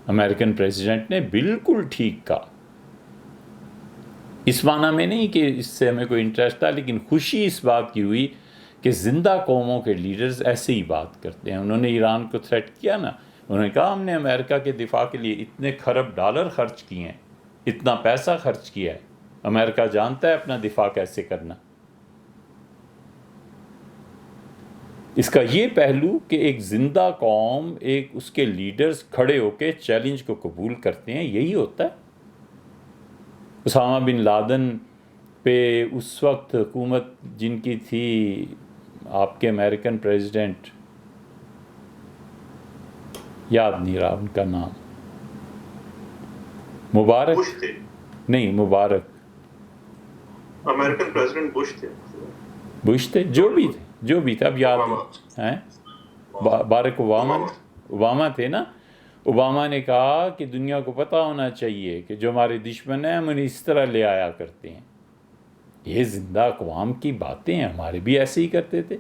امریکن پریزیڈنٹ نے بالکل ٹھیک کہا. اس معنی میں نہیں کہ اس سے ہمیں کوئی انٹرسٹ تھا، لیکن خوشی اس بات کی ہوئی کہ زندہ قوموں کے لیڈرز ایسے ہی بات کرتے ہیں. انہوں نے ایران کو تھریٹ کیا نا، انہوں نے کہا ہم نے امریکہ کے دفاع کے لیے اتنے خرب ڈالر خرچ کیے ہیں، اتنا پیسہ خرچ کیا ہے. امریکہ جانتا ہے اپنا دفاع کیسے کرنا. اس کا یہ پہلو کہ ایک زندہ قوم، ایک اس کے لیڈرز کھڑے ہو کے چیلنج کو قبول کرتے ہیں، یہی ہوتا ہے. اسامہ بن لادن پہ اس وقت حکومت جن کی تھی، آپ کے امریکن پریزیڈنٹ، یاد نہیں رہا ان کا نام، مبارک بش تھے، نہیں مبارک، امریکن پریزیڈنٹ بش تھے، جو بھی تھے اب یاد ہیں. بارک اوباما تھے نا. اوباما نے کہا کہ دنیا کو پتہ ہونا چاہیے کہ جو ہمارے دشمن ہیں ہم انہیں اس طرح لے آیا کرتے ہیں. یہ زندہ اقوام کی باتیں ہیں، ہمارے بھی ایسے ہی کرتے تھے.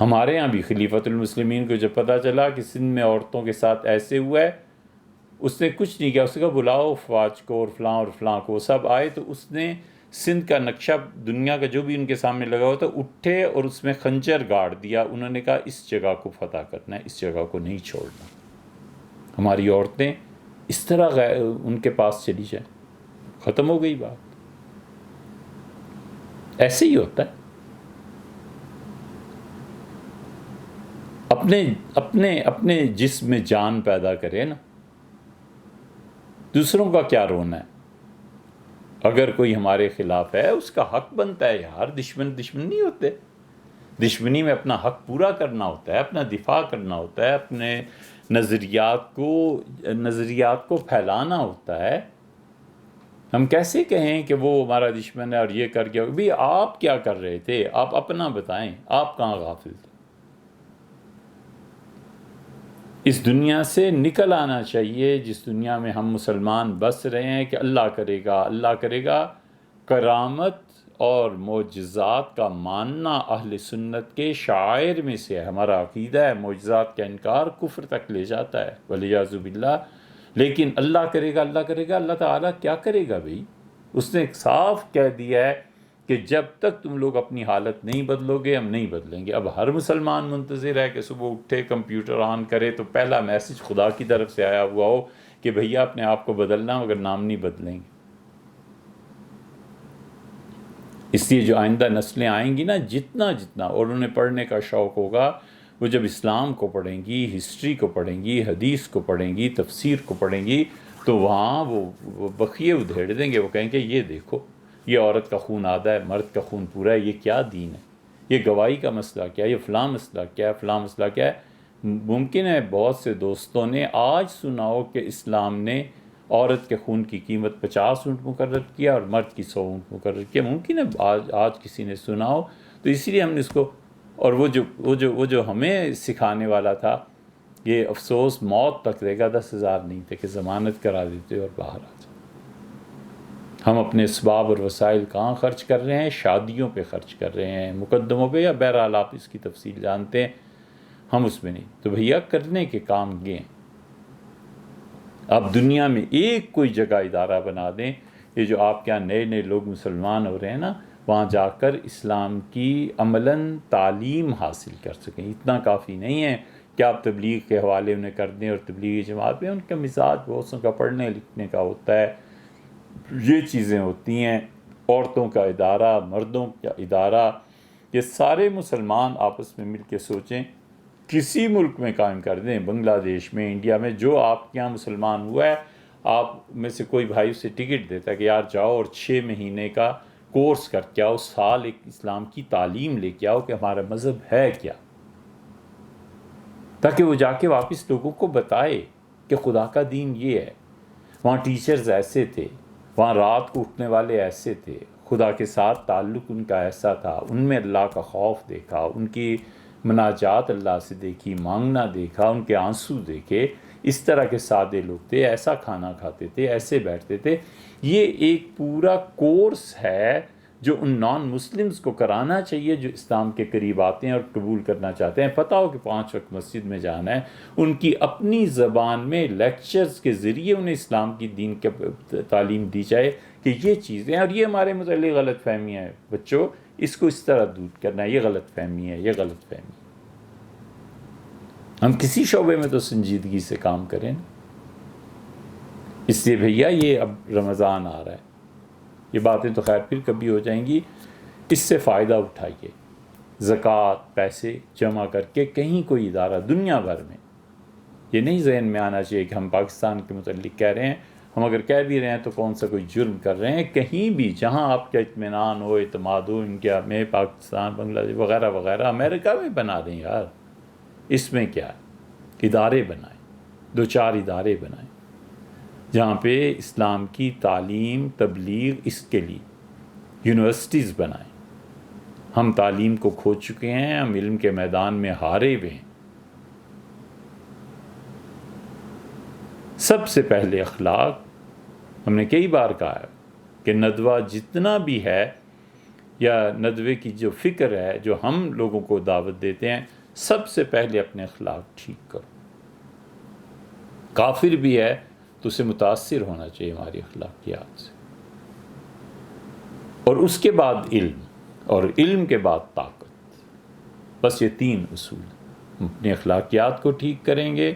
ہمارے ہاں بھی خلیفۃ المسلمین کو جب پتہ چلا کہ سندھ میں عورتوں کے ساتھ ایسے ہوا ہے اس نے کچھ نہیں کیا، اس نے کہا بلاؤ فواج کو اور فلاں کو، سب آئے تو اس نے سندھ کا نقشہ دنیا کا جو بھی ان کے سامنے لگا ہوا تھا اٹھے اور اس میں خنجر گاڑ دیا. انہوں نے کہا اس جگہ کو فتح کرنا ہے، اس جگہ کو نہیں چھوڑنا. ہماری عورتیں اس طرح ان کے پاس چلی جائیں، ختم ہو گئی بات. ایسے ہی ہوتا ہے. اپنے جسم میں جان پیدا کرے نا، دوسروں کا کیا رونا ہے. اگر کوئی ہمارے خلاف ہے اس کا حق بنتا ہے یار. دشمن نہیں ہوتے. دشمنی میں اپنا حق پورا کرنا ہوتا ہے، اپنا دفاع کرنا ہوتا ہے، اپنے نظریات کو پھیلانا ہوتا ہے. ہم کیسے کہیں کہ وہ ہمارا دشمن ہے اور یہ کر گیا؟ بھی آپ کیا کر رہے تھے؟ آپ اپنا بتائیں، آپ کہاں غافل تھے؟ اس دنیا سے نکل آنا چاہیے جس دنیا میں ہم مسلمان بس رہے ہیں، کہ اللہ کرے گا. کرامت اور معجزات کا ماننا اہل سنت کے شعائر میں سے ہے. ہمارا عقیدہ ہے معجزات کا انکار کفر تک لے جاتا ہے والعیاذ باللہ. لیکن اللہ کرے گا. اللہ تعالیٰ کیا کرے گا بھئی؟ اس نے صاف کہہ دیا ہے کہ جب تک تم لوگ اپنی حالت نہیں بدلو گے ہم نہیں بدلیں گے. اب ہر مسلمان منتظر ہے کہ صبح اٹھے کمپیوٹر آن کرے تو پہلا میسج خدا کی طرف سے آیا ہوا ہو کہ بھیا اپنے آپ کو بدلنا مگر نام نہیں بدلیں گے. اس لیے جو آئندہ نسلیں آئیں گی نا، جتنا اور انہیں پڑھنے کا شوق ہوگا، وہ جب اسلام کو پڑھیں گی، ہسٹری کو پڑھیں گی، حدیث کو پڑھیں گی، تفسیر کو پڑھیں گی، تو وہاں وہ بخیے ادھیڑ دیں گے. وہ کہیں گے یہ دیکھو، یہ عورت کا خون آدھا ہے، مرد کا خون پورا ہے، یہ کیا دین ہے؟ یہ گواہی کا مسئلہ کیا ہے؟ یہ فلاں مسئلہ کیا ہے؟ فلاں مسئلہ کیا ہے؟ ممکن ہے بہت سے دوستوں نے آج سنا ہو کہ اسلام نے عورت کے خون کی قیمت 50 اونٹ مقرر کیا اور مرد کی 100 اونٹ مقرر کیا. ممکن ہے آج کسی نے سنا ہو. تو اسی لیے ہم نے اس کو، اور وہ جو ہمیں سکھانے والا تھا، یہ افسوس موت تک رہے گا. 10,000 نہیں تھے کہ ضمانت کرا دیتے اور باہر آ جائے. ہم اپنے اسباب اور وسائل کہاں خرچ کر رہے ہیں؟ شادیوں پہ خرچ کر رہے ہیں، مقدموں پہ، یا بہرحال آپ اس کی تفصیل جانتے ہیں، ہم اس میں نہیں. تو بھیا کرنے کے کام یہ ہیں. آپ دنیا میں ایک کوئی جگہ ادارہ بنا دیں، یہ جو آپ کے یہاں نئے لوگ مسلمان ہو رہے ہیں نا، وہاں جا کر اسلام کی عملاً تعلیم حاصل کر سکیں. اتنا کافی نہیں ہے کہ آپ تبلیغ کے حوالے انہیں کر دیں، اور تبلیغی جماعت میں ان کا مزاج بہت سو کا پڑھنے لکھنے کا ہوتا ہے. یہ چیزیں ہوتی ہیں. عورتوں کا ادارہ، مردوں کا ادارہ، یہ سارے مسلمان آپس میں مل کے سوچیں، کسی ملک میں قائم کر دیں، بنگلہ دیش میں، انڈیا میں، جو آپ کے یہاں مسلمان ہوا ہے، آپ میں سے کوئی بھائی اسے ٹکٹ دیتا ہے کہ یار جاؤ اور 6 مہینے کا کورس کر کے آؤ، سال ایک اسلام کی تعلیم لے کے آؤ کہ ہمارا مذہب ہے کیا، تاکہ وہ جا کے واپس لوگوں کو بتائے کہ خدا کا دین یہ ہے. وہاں ٹیچرز ایسے تھے، وہاں رات کو اٹھنے والے ایسے تھے، خدا کے ساتھ تعلق ان کا ایسا تھا، ان میں اللہ کا خوف دیکھا، ان کی مناجات اللہ سے دیکھی، مانگنا دیکھا، ان کے آنسو دیکھے. اس طرح کے سادے لوگ تھے، ایسا کھانا کھاتے تھے، ایسے بیٹھتے تھے. یہ ایک پورا کورس ہے جو ان نان مسلمز کو کرانا چاہیے جو اسلام کے قریب آتے ہیں اور قبول کرنا چاہتے ہیں. پتہ ہو کہ 5 وقت مسجد میں جانا ہے، ان کی اپنی زبان میں لیکچرز کے ذریعے انہیں اسلام کی دین کی تعلیم دی جائے کہ یہ چیزیں، اور یہ ہمارے متعلق غلط فہمیاں ہیں بچوں، اس کو اس طرح دور کرنا ہے، یہ غلط فہمی ہے، یہ غلط فہمی. ہم کسی شعبے میں تو سنجیدگی سے کام کریں. اس لیے بھیا یہ اب رمضان آ رہا ہے، یہ باتیں تو خیر پھر کبھی ہو جائیں گی. اس سے فائدہ اٹھائیے. زکوٰۃ، پیسے جمع کر کے کہیں کوئی ادارہ دنیا بھر میں، یہ نہیں ذہن میں آنا چاہیے کہ ہم پاکستان کے متعلق کہہ رہے ہیں. ہم اگر کہہ بھی رہے ہیں تو کون سا کوئی جرم کر رہے ہیں. کہیں بھی جہاں آپ کا اطمینان ہو، اعتماد ہو، انڈیا میں، پاکستان، بنگلہ دیش وغیرہ وغیرہ، امریکہ میں بنا دیں یار. اس میں کیا ہے؟ ادارے بنائیں، 2-4 ادارے بنائیں جہاں پہ اسلام کی تعلیم، تبلیغ، اس کے لیے یونیورسٹیز بنائیں. ہم تعلیم کو کھو چکے ہیں، ہم علم کے میدان میں ہارے ہوئے ہیں. سب سے پہلے اخلاق. ہم نے کئی بار کہا ہے کہ ندوہ جتنا بھی ہے، یا ندوے کی جو فکر ہے جو ہم لوگوں کو دعوت دیتے ہیں، سب سے پہلے اپنے اخلاق ٹھیک کرو. کافر بھی ہے تو اسے متاثر ہونا چاہیے ہماری اخلاقیات سے. اور اس کے بعد علم، اور علم کے بعد طاقت. بس یہ 3 اصول. ہم اپنی اخلاقیات کو ٹھیک کریں گے،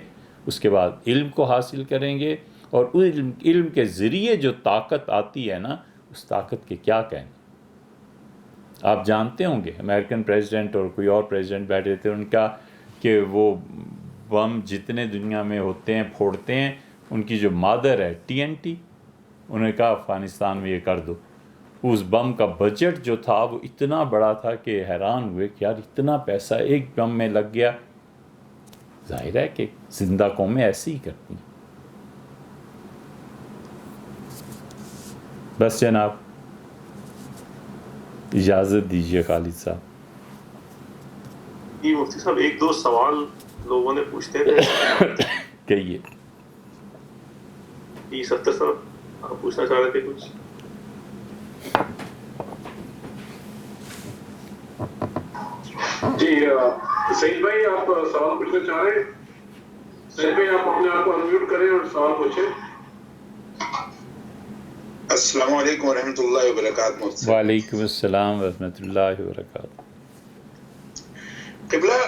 اس کے بعد علم کو حاصل کریں گے، اور علم کے ذریعے جو طاقت آتی ہے نا، اس طاقت کے کیا کہنے. آپ جانتے ہوں گے امریکن پریزیڈنٹ اور کوئی اور پریزیڈنٹ بیٹھے تھے، ان کا کہ وہ بم جتنے دنیا میں ہوتے ہیں پھوڑتے ہیں، ان کی جو مادر ہے TNT، انہوں نے کہا افغانستان میں یہ کر دو. اس بم کا بجٹ جو تھا وہ اتنا بڑا تھا کہ حیران ہوئے کہ یار اتنا پیسہ ایک بم میں لگ گیا. ظاہر ہے کہ زندہ قومیں ایسے ہی کرتی ہیں. بس جناب اجازت دیجیے خالد صاحب. جی مفتی صاحب، 1-2 سوال لوگوں نے پوچھتے تھے. کہیے. جی ستر صاحب آپ پوچھنا چاہ رہے تھے کچھ؟ جی سعید بھائی، آپ سوال پوچھنا چاہ رہے ہیں؟ سعید بھائی آپ اپنے آپ کو انمیوٹ کریں اور سوال پوچھیں. السلام علیکم ورحمۃ اللہ وبرکاتہ. وعلیکم السلام ورحمۃ اللہ وبرکاتہ. قبلہ،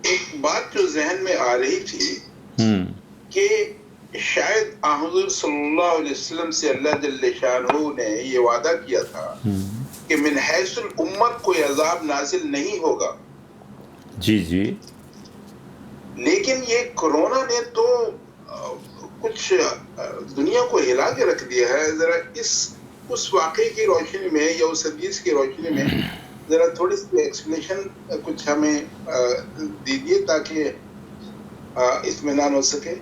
ایک بات جو ذہن میں آ رہی تھی کہ شاید حضور صلی اللہ علیہ وسلم سے اللہ جل شانہ نے یہ وعدہ کیا تھا کہ من حیث الامت کوئی عذاب نازل نہیں ہوگا. جی لیکن یہ کرونا نے تو کچھ دنیا کو ہلا کے رکھ دیا ہے. ذرا اس واقعے کی روشنی میں یا اس حدیث کی روشنی میں ذرا تھوڑی سی ایکسپلیشن کچھ ہمیں دیجیے تاکہ اطمینان ہو سکے.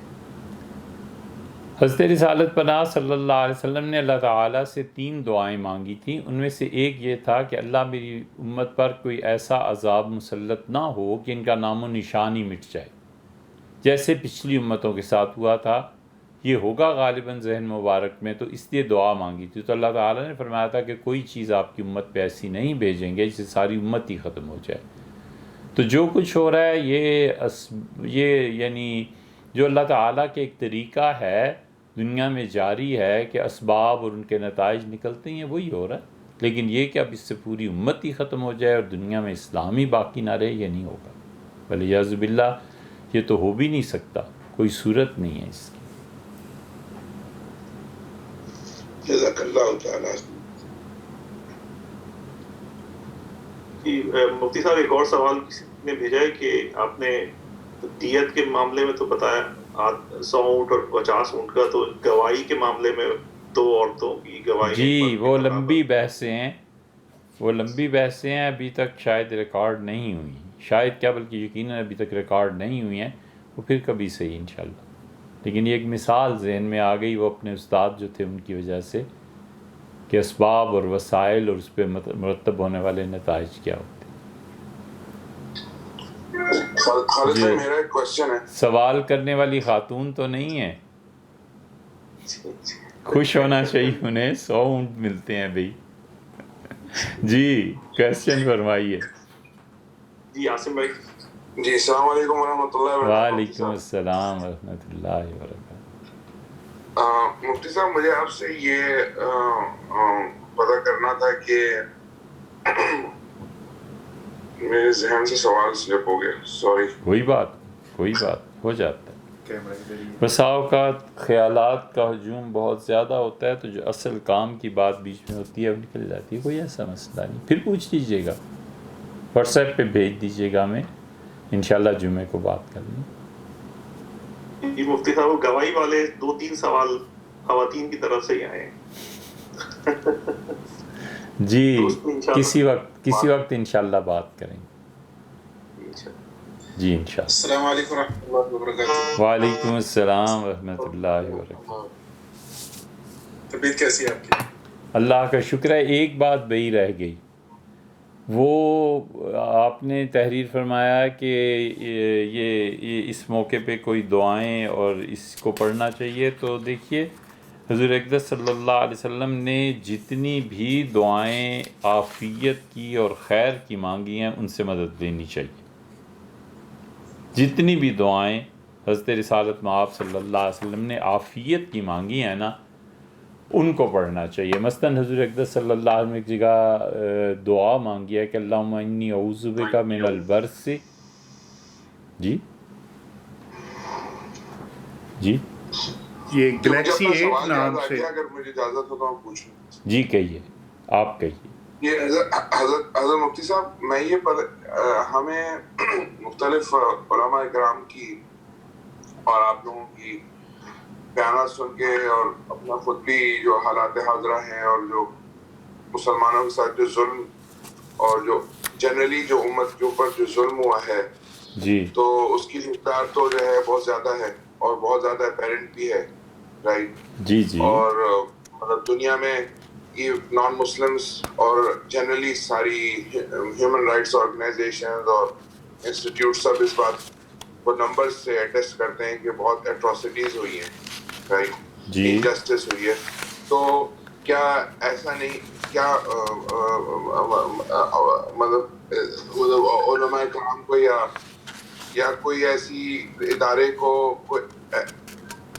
حضرت رسالت پناہ صلی اللہ علیہ وسلم نے اللہ تعالیٰ سے 3 دعائیں مانگی تھیں. ان میں سے ایک یہ تھا کہ اللہ میری امت پر کوئی ایسا عذاب مسلط نہ ہو کہ ان کا نام و نشان ہی مٹ جائے، جیسے پچھلی امتوں کے ساتھ ہوا تھا. یہ ہوگا غالباً ذہن مبارک میں، تو اس لیے دعا مانگی تھی. تو اللہ تعالیٰ نے فرمایا تھا کہ کوئی چیز آپ کی امت پہ ایسی نہیں بھیجیں گے جس سے ساری امت ہی ختم ہو جائے. تو جو کچھ ہو رہا ہے یہ یعنی جو اللہ تعالیٰ کے ایک طریقہ ہے دنیا میں جاری ہے کہ اسباب اور ان کے نتائج نکلتے ہیں، وہی ہو رہا ہے. لیکن یہ کہ اب اس سے پوری امت ہی ختم ہو جائے اور دنیا میں اسلام ہی باقی نہ رہے، یہ نہیں ہوگا. ولیعذ باللہ یہ تو ہو بھی نہیں سکتا، کوئی صورت نہیں ہے اس کی. جزاک اللہ تعالیٰ. جی مفتی صاحب، ایک اور سوال کسی نے بھیجا ہے کہ آپ نے دیت کے معاملے میں تو بتایا 100 اونٹ اور 50 اونٹ کا، تو گواہی کے معاملے میں 2 عورتوں کی گواہی. جی وہ لمبی بحثیں ہیں، ابھی تک شاید ریکارڈ نہیں ہوئی. شاید کیا بلکہ یقیناً ابھی تک ریکارڈ نہیں ہوئی ہیں. وہ پھر کبھی صحیح انشاءاللہ. لیکن یہ ایک مثال ذہن میں آ گئی، وہ اپنے استاد جو تھے ان کی وجہ سے، کہ اسباب اور وسائل اور اس پہ مرتب ہونے والے نتائج کیا ہوتے ہیں. خالد صاحب میرا ایک کوشچن ہے. سوال کرنے والی خاتون تو نہیں ہے؟ خوش ہونا چاہیے، انہیں 100 اونٹ ملتے ہیں بھائی. جی کوشچن فرمائیے. جی عاصم بھائی. جی السلام علیکم ورحمۃ اللہ وبرکاتہ. وعلیکم السلام ورحمۃ اللہ وبرکاتہ. مفتی صاحب مجھے آپ سے یہ پتہ کرنا تھا کہ میرے ذہن سے سوال سلپ ہو گیا، سوری. کوئی بات ہو جاتا ہے. بسا اوقات خیالات کا ہجوم بہت زیادہ ہوتا ہے، تو جو اصل کام کی بات بیچ میں ہوتی ہے وہ نکل جاتی ہے. کوئی ایسا مسئلہ نہیں. پھر پوچھ لیجیے گا، واٹس ایپ پہ بھیج دیجیے گا ہمیں، انشاءاللہ جمعے کو بات کر لیں. جی مفتی صاحب، گواہی والے 2-3 سوال خواتین کی طرف سے ہی آئے ہیں. جی کسی وقت انشاءاللہ بات کریں گے. جی انشاءاللہ. السلام علیکم ورحمۃ اللہ وبرکاتہ. وعلیکم السلام ورحمۃ اللہ وبرکاتہ. طبیعت کیسی ہے آپ کی؟ اللہ کا شکر ہے. ایک بات بہی رہ گئی، وہ آپ نے تحریر فرمایا کہ یہ اس موقع پہ کوئی دعائیں اور اس کو پڑھنا چاہیے. تو دیکھیے حضور اقدس صلی اللہ علیہ وسلم نے جتنی بھی دعائیں عافیت کی اور خیر کی مانگی ہیں ان سے مدد لینی چاہیے. جتنی بھی دعائیں حضرت رسالت مآب صلی اللہ علیہ وسلم نے عافیت کی مانگی ہے نا، ان کو پڑھنا چاہیے۔ مثلاً حضور اقدس صلی اللہ علیہ وسلم ایک جگہ دعا مانگی ہے کہ اللہم انی اعوذ بک من البرص، جی جی یہ گلیکسی مجھے اپنا 8 سوال نام یاد آ سے گیا، اگر مجھے اجازت ہو تو میں پوچھ لوں۔ جی کہیے، آپ کہیے۔ یہ حضرت مفتی صاحب، میں یہ ہمیں مختلف علماء کرام کی اور آپ لوگوں کی بیانات سن کے اور اپنا خود بھی جو حالات حاضرہ ہیں اور جو مسلمانوں کے ساتھ جو ظلم اور جو جنرلی جو امت کے اوپر جو ظلم ہوا ہے، جی تو اس کی مقدار تو جو ہے بہت زیادہ ہے اور بہت زیادہ اپیرنٹ بھی ہے، رائٹ؟ جی جی اور مطلب دنیا میں یہ نان مسلمس اور جنرلی ساری ہیومن رائٹس آرگنائزیشنز اور انسٹیٹیوٹ سب اس بات کو نمبر سے اٹیسٹ کرتے ہیں کہ بہت ایٹراسٹیز ہوئی ہیں، رائٹ؟ جی انجسٹس ہوئی ہے۔ تو کیا ایسا نہیں، کیا مطلب علماء کرام کو یا کوئی ایسی ادارے کو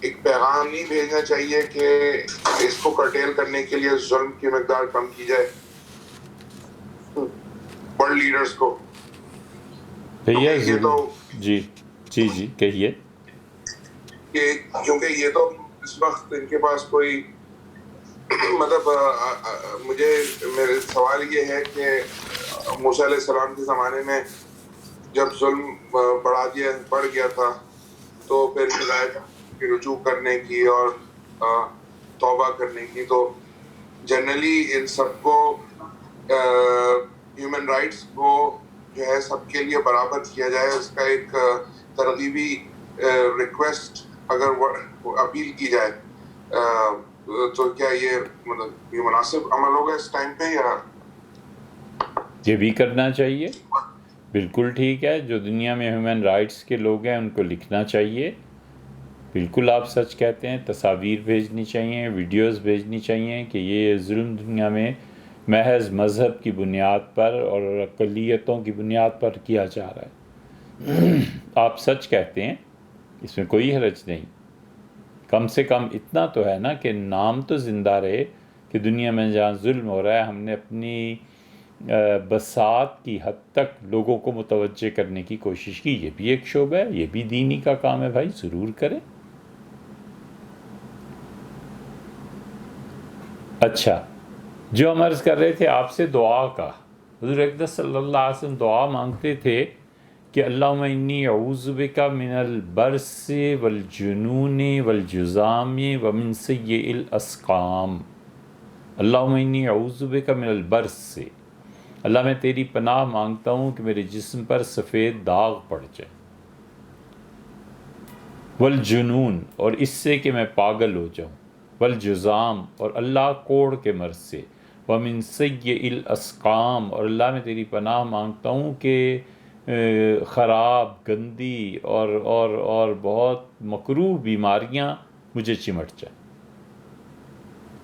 ایک پیغام نہیں بھیجنا چاہیے کہ اس کو کرٹیل کرنے کے لیے ظلم کی مقدار کم کی جائے ورلڈ لیڈرز کو؟ بھیا یہ تو ضرور، جی جی جی کہیے۔ کیونکہ یہ تو اس وقت ان کے پاس کوئی مطلب میرے سوال یہ ہے کہ موسیٰ علیہ السلام کے زمانے میں جب ظلم بڑھ گیا تھا تو پھر ہدایت کی رجوع کرنے کی اور توبہ کرنے کی، تو جنرلی ان سب کو ہیومن رائٹس کو جو ہے سب کے لیے برابر کیا جائے، اس کا ایک ترغیبی ریکویسٹ اگر اپیل کی جائے، تو کیا یہ مناسب عمل ہوگا اس ٹائم پہ؟ یا یہ بھی کرنا چاہیے، بالکل ٹھیک ہے۔ جو دنیا میں ہیومن رائٹس کے لوگ ہیں ان کو لکھنا چاہیے، بالکل آپ سچ کہتے ہیں۔ تصاویر بھیجنی چاہیے، ویڈیوز بھیجنی چاہیے کہ یہ ظلم دنیا میں محض مذہب کی بنیاد پر اور اقلیتوں کی بنیاد پر کیا جا رہا ہے۔ آپ سچ کہتے ہیں، اس میں کوئی حرج نہیں۔ کم سے کم اتنا تو ہے نا کہ نام تو زندہ رہے کہ دنیا میں جہاں ظلم ہو رہا ہے ہم نے اپنی بساط کی حد تک لوگوں کو متوجہ کرنے کی کوشش کی۔ یہ بھی ایک شعبہ ہے، یہ بھی دینی کا کام ہے، بھائی ضرور کریں۔ اچھا، جو ہم عرض کر رہے تھے آپ سے دعا کا، حضور اقدس صلی اللہ علیہ وسلم دعا مانگتے تھے کہ اللہم انی اعوذ بک من البرص والجنون والجذام ومن سیء الاسقام۔ اللہم انی اعوذ بک من البرص، اللہ میں تیری پناہ مانگتا ہوں کہ میرے جسم پر سفید داغ پڑ جائے، والجنون اور اس سے کہ میں پاگل ہو جاؤں، والجذام اور اللہ کوڑ کے مرض سے، ومن سیء الاسقام اور اللہ میں تیری پناہ مانگتا ہوں کہ خراب، گندی اور بہت مکروہ بیماریاں مجھے چمٹ جائیں۔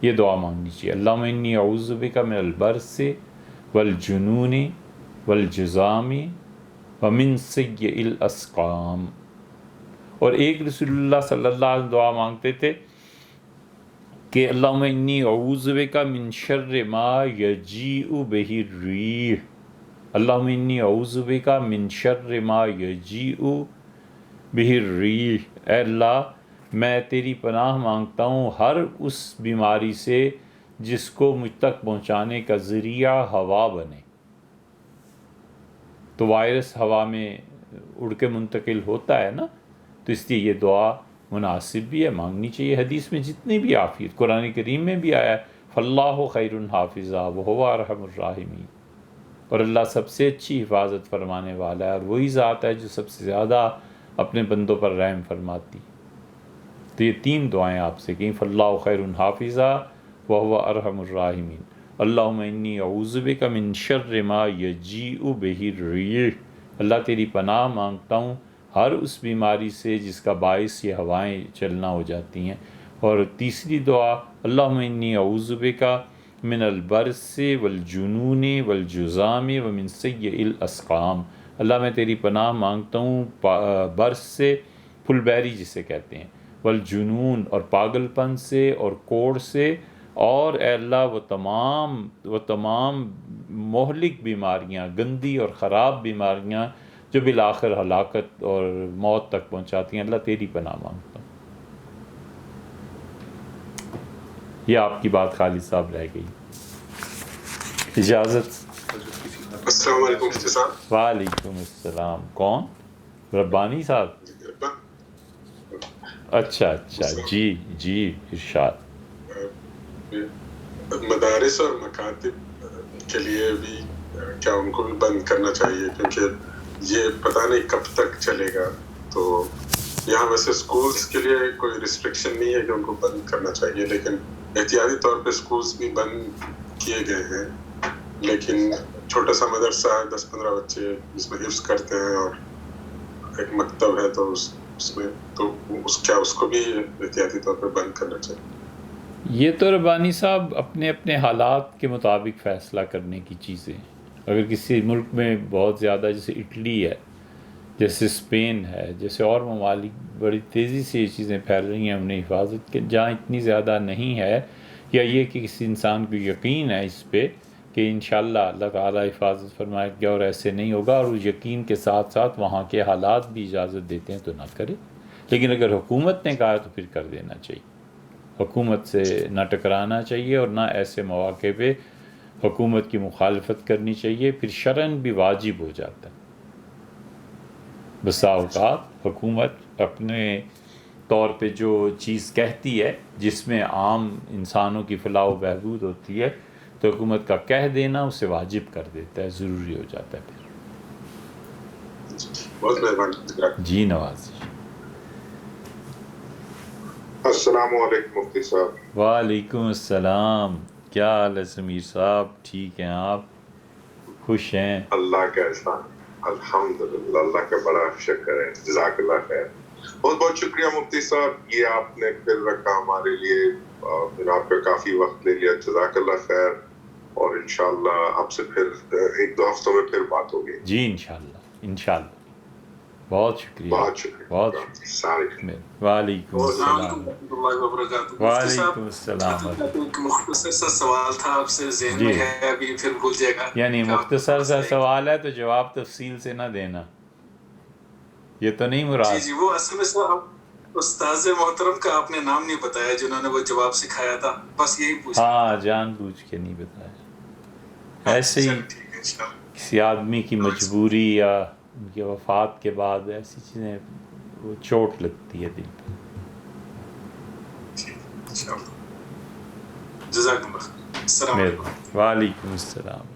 یہ دعا مانگنی چاہیے، اللہم انی اعوذ بک من البرص والجنون والجذام ومن سیء الاسقام۔ اور ایک رسول اللہ صلی اللہ علیہ وسلم دعا مانگتے تھے کہ اللہم انی اعوذ بک من شر ما یجیء بہ الریح، اللہم انی اعوذ بک من شر ما یجیء بہ الریح، اے اللہ میں تیری پناہ مانگتا ہوں ہر اس بیماری سے جس کو مجھ تک پہنچانے کا ذریعہ ہوا بنے۔ تو وائرس ہوا میں اڑ کے منتقل ہوتا ہے نا، تو اس لیے یہ دعا مناسب بھی ہے، مانگنی چاہیے۔ حدیث میں جتنی بھی عافیت، قرآن کریم میں بھی آیا ہے فاللہ خیر حافظا وہو ارحم الراحمین، اور اللہ سب سے اچھی حفاظت فرمانے والا ہے، اور وہی ذات ہے جو سب سے زیادہ اپنے بندوں پر رحم فرماتی۔ تو یہ تین دعائیں آپ سے کہیں، فاللہ خیر حافظا وہو ارحم الراحمین، اللہم انی اعوذ بک من شر ما یجیء بہ الریح، اللہ تیری پناہ مانگتا ہوں ہر اس بیماری سے جس کا باعث یہ ہوائیں چلنا ہو جاتی ہیں۔ اور تیسری دعا، اللہم انی اعوذ بک من البرص والجنون والجذام ومن سیء الاسقام، اللہ میں تیری پناہ مانگتا ہوں برص سے، پھل بیری جسے کہتے ہیں، والجنون اور پاگل پن سے اور کوڑ سے، اور اے اللہ وہ تمام مہلک بیماریاں، گندی اور خراب بیماریاں جو بالآخر ہلاکت اور موت تک پہنچاتی ہیں، اللہ تیری پناہ مانگتا ہوں۔ یہ آپ کی بات خالد صاحب رہ گئی، اجازت۔ السلام علیکم مفتی صاحب۔ وعلیکم السلام۔ کون؟ ربانی صاحب؟ اچھا جی ارشاد۔ مدارس اور مکاتب کے لیے بھی کیا ان کو بھی بند کرنا چاہیے؟ کیونکہ یہ پتہ نہیں کب تک چلے گا، تو یہاں ویسے سکولز کے لیے کوئی ریسٹرکشن نہیں ہے کہ ان کو بند کرنا چاہیے، لیکن احتیاطی طور پہ سکولز بھی بند کیے گئے ہیں، لیکن چھوٹا سا مدرسہ ہے، 10-15 بچے جس میں حفظ کرتے ہیں اور ایک مکتب ہے، تو اس میں تو اس کو بھی احتیاطی طور پہ بند کرنا چاہیے۔ یہ تو ربانی صاحب اپنے حالات کے مطابق فیصلہ کرنے کی چیزیں ہیں۔ اگر کسی ملک میں بہت زیادہ، جیسے اٹلی ہے، جیسے اسپین ہے، جیسے اور ممالک بڑی تیزی سے یہ چیزیں پھیل رہی ہیں انہیں حفاظت کے، جہاں اتنی زیادہ نہیں ہے، یا یہ کہ کسی انسان کو یقین ہے اس پہ کہ انشاءاللہ اللہ تعالیٰ حفاظت فرمائے گا اور ایسے نہیں ہوگا، اور اس یقین کے ساتھ ساتھ وہاں کے حالات بھی اجازت دیتے ہیں تو نہ کرے۔ لیکن اگر حکومت نے کہا تو پھر کر دینا چاہیے، حکومت سے نہ ٹکرانا چاہیے، اور نہ ایسے مواقع پہ حکومت کی مخالفت کرنی چاہیے، پھر شرعاً بھی واجب ہو جاتا ہے۔ بسا اوقات حکومت اپنے طور پہ جو چیز کہتی ہے جس میں عام انسانوں کی فلاح و بہبود ہوتی ہے، تو حکومت کا کہہ دینا اسے واجب کر دیتا ہے، ضروری ہو جاتا ہے پھر۔ بہت مہربانی جی نوازی۔ السلام علیکم مفتی صاحب۔ وعلیکم السلام، کیا حال ہے سمیر صاحب؟ ٹھیک ہیں آپ؟ خوش ہیں؟ اللہ کا احسان، الحمدللہ، اللہ کا بڑا شکر ہے، جزاک اللہ خیر۔ بہت بہت شکریہ مفتی صاحب، یہ آپ نے پھر رکھا ہمارے لیے، پھر آپ کا کافی وقت لے لیا، جزاک اللہ خیر، اور انشاءاللہ آپ سے پھر 1-2 ہفتوں میں پھر بات ہوگی۔ جی انشاءاللہ۔ بہت شکریہ، بہت شکریہ، بہت السلام علیکم۔ شکریہ۔ وعلیکم السلام السلام۔ علیکم ورحمۃ اللہ وبرکاتہ۔ وعلیکم السلام۔ ایک مختصر سا سوال تھا آپ سے، ذہن میں ہے ابھی پھر بھول جائے گا۔ یعنی مختصر سا سوال ہے تو جواب تفصیل سے نہ دینا، یہ تو نہیں مراد؟ جی وہ اصل میں سر استاذ محترم کا آپ نے نام نہیں بتایا جنہوں نے وہ جواب سکھایا تھا، بس یہی پوچھا۔ ہاں، جان بوجھ کے نہیں بتایا، ایسے ہی کسی آدمی کی مجبوری یا ان کی وفات کے بعد ایسی چیزیں وہ چوٹ لگتی ہے دل پہ۔ جزاک اللہ، السلام علیکم۔ وعلیکم السلام۔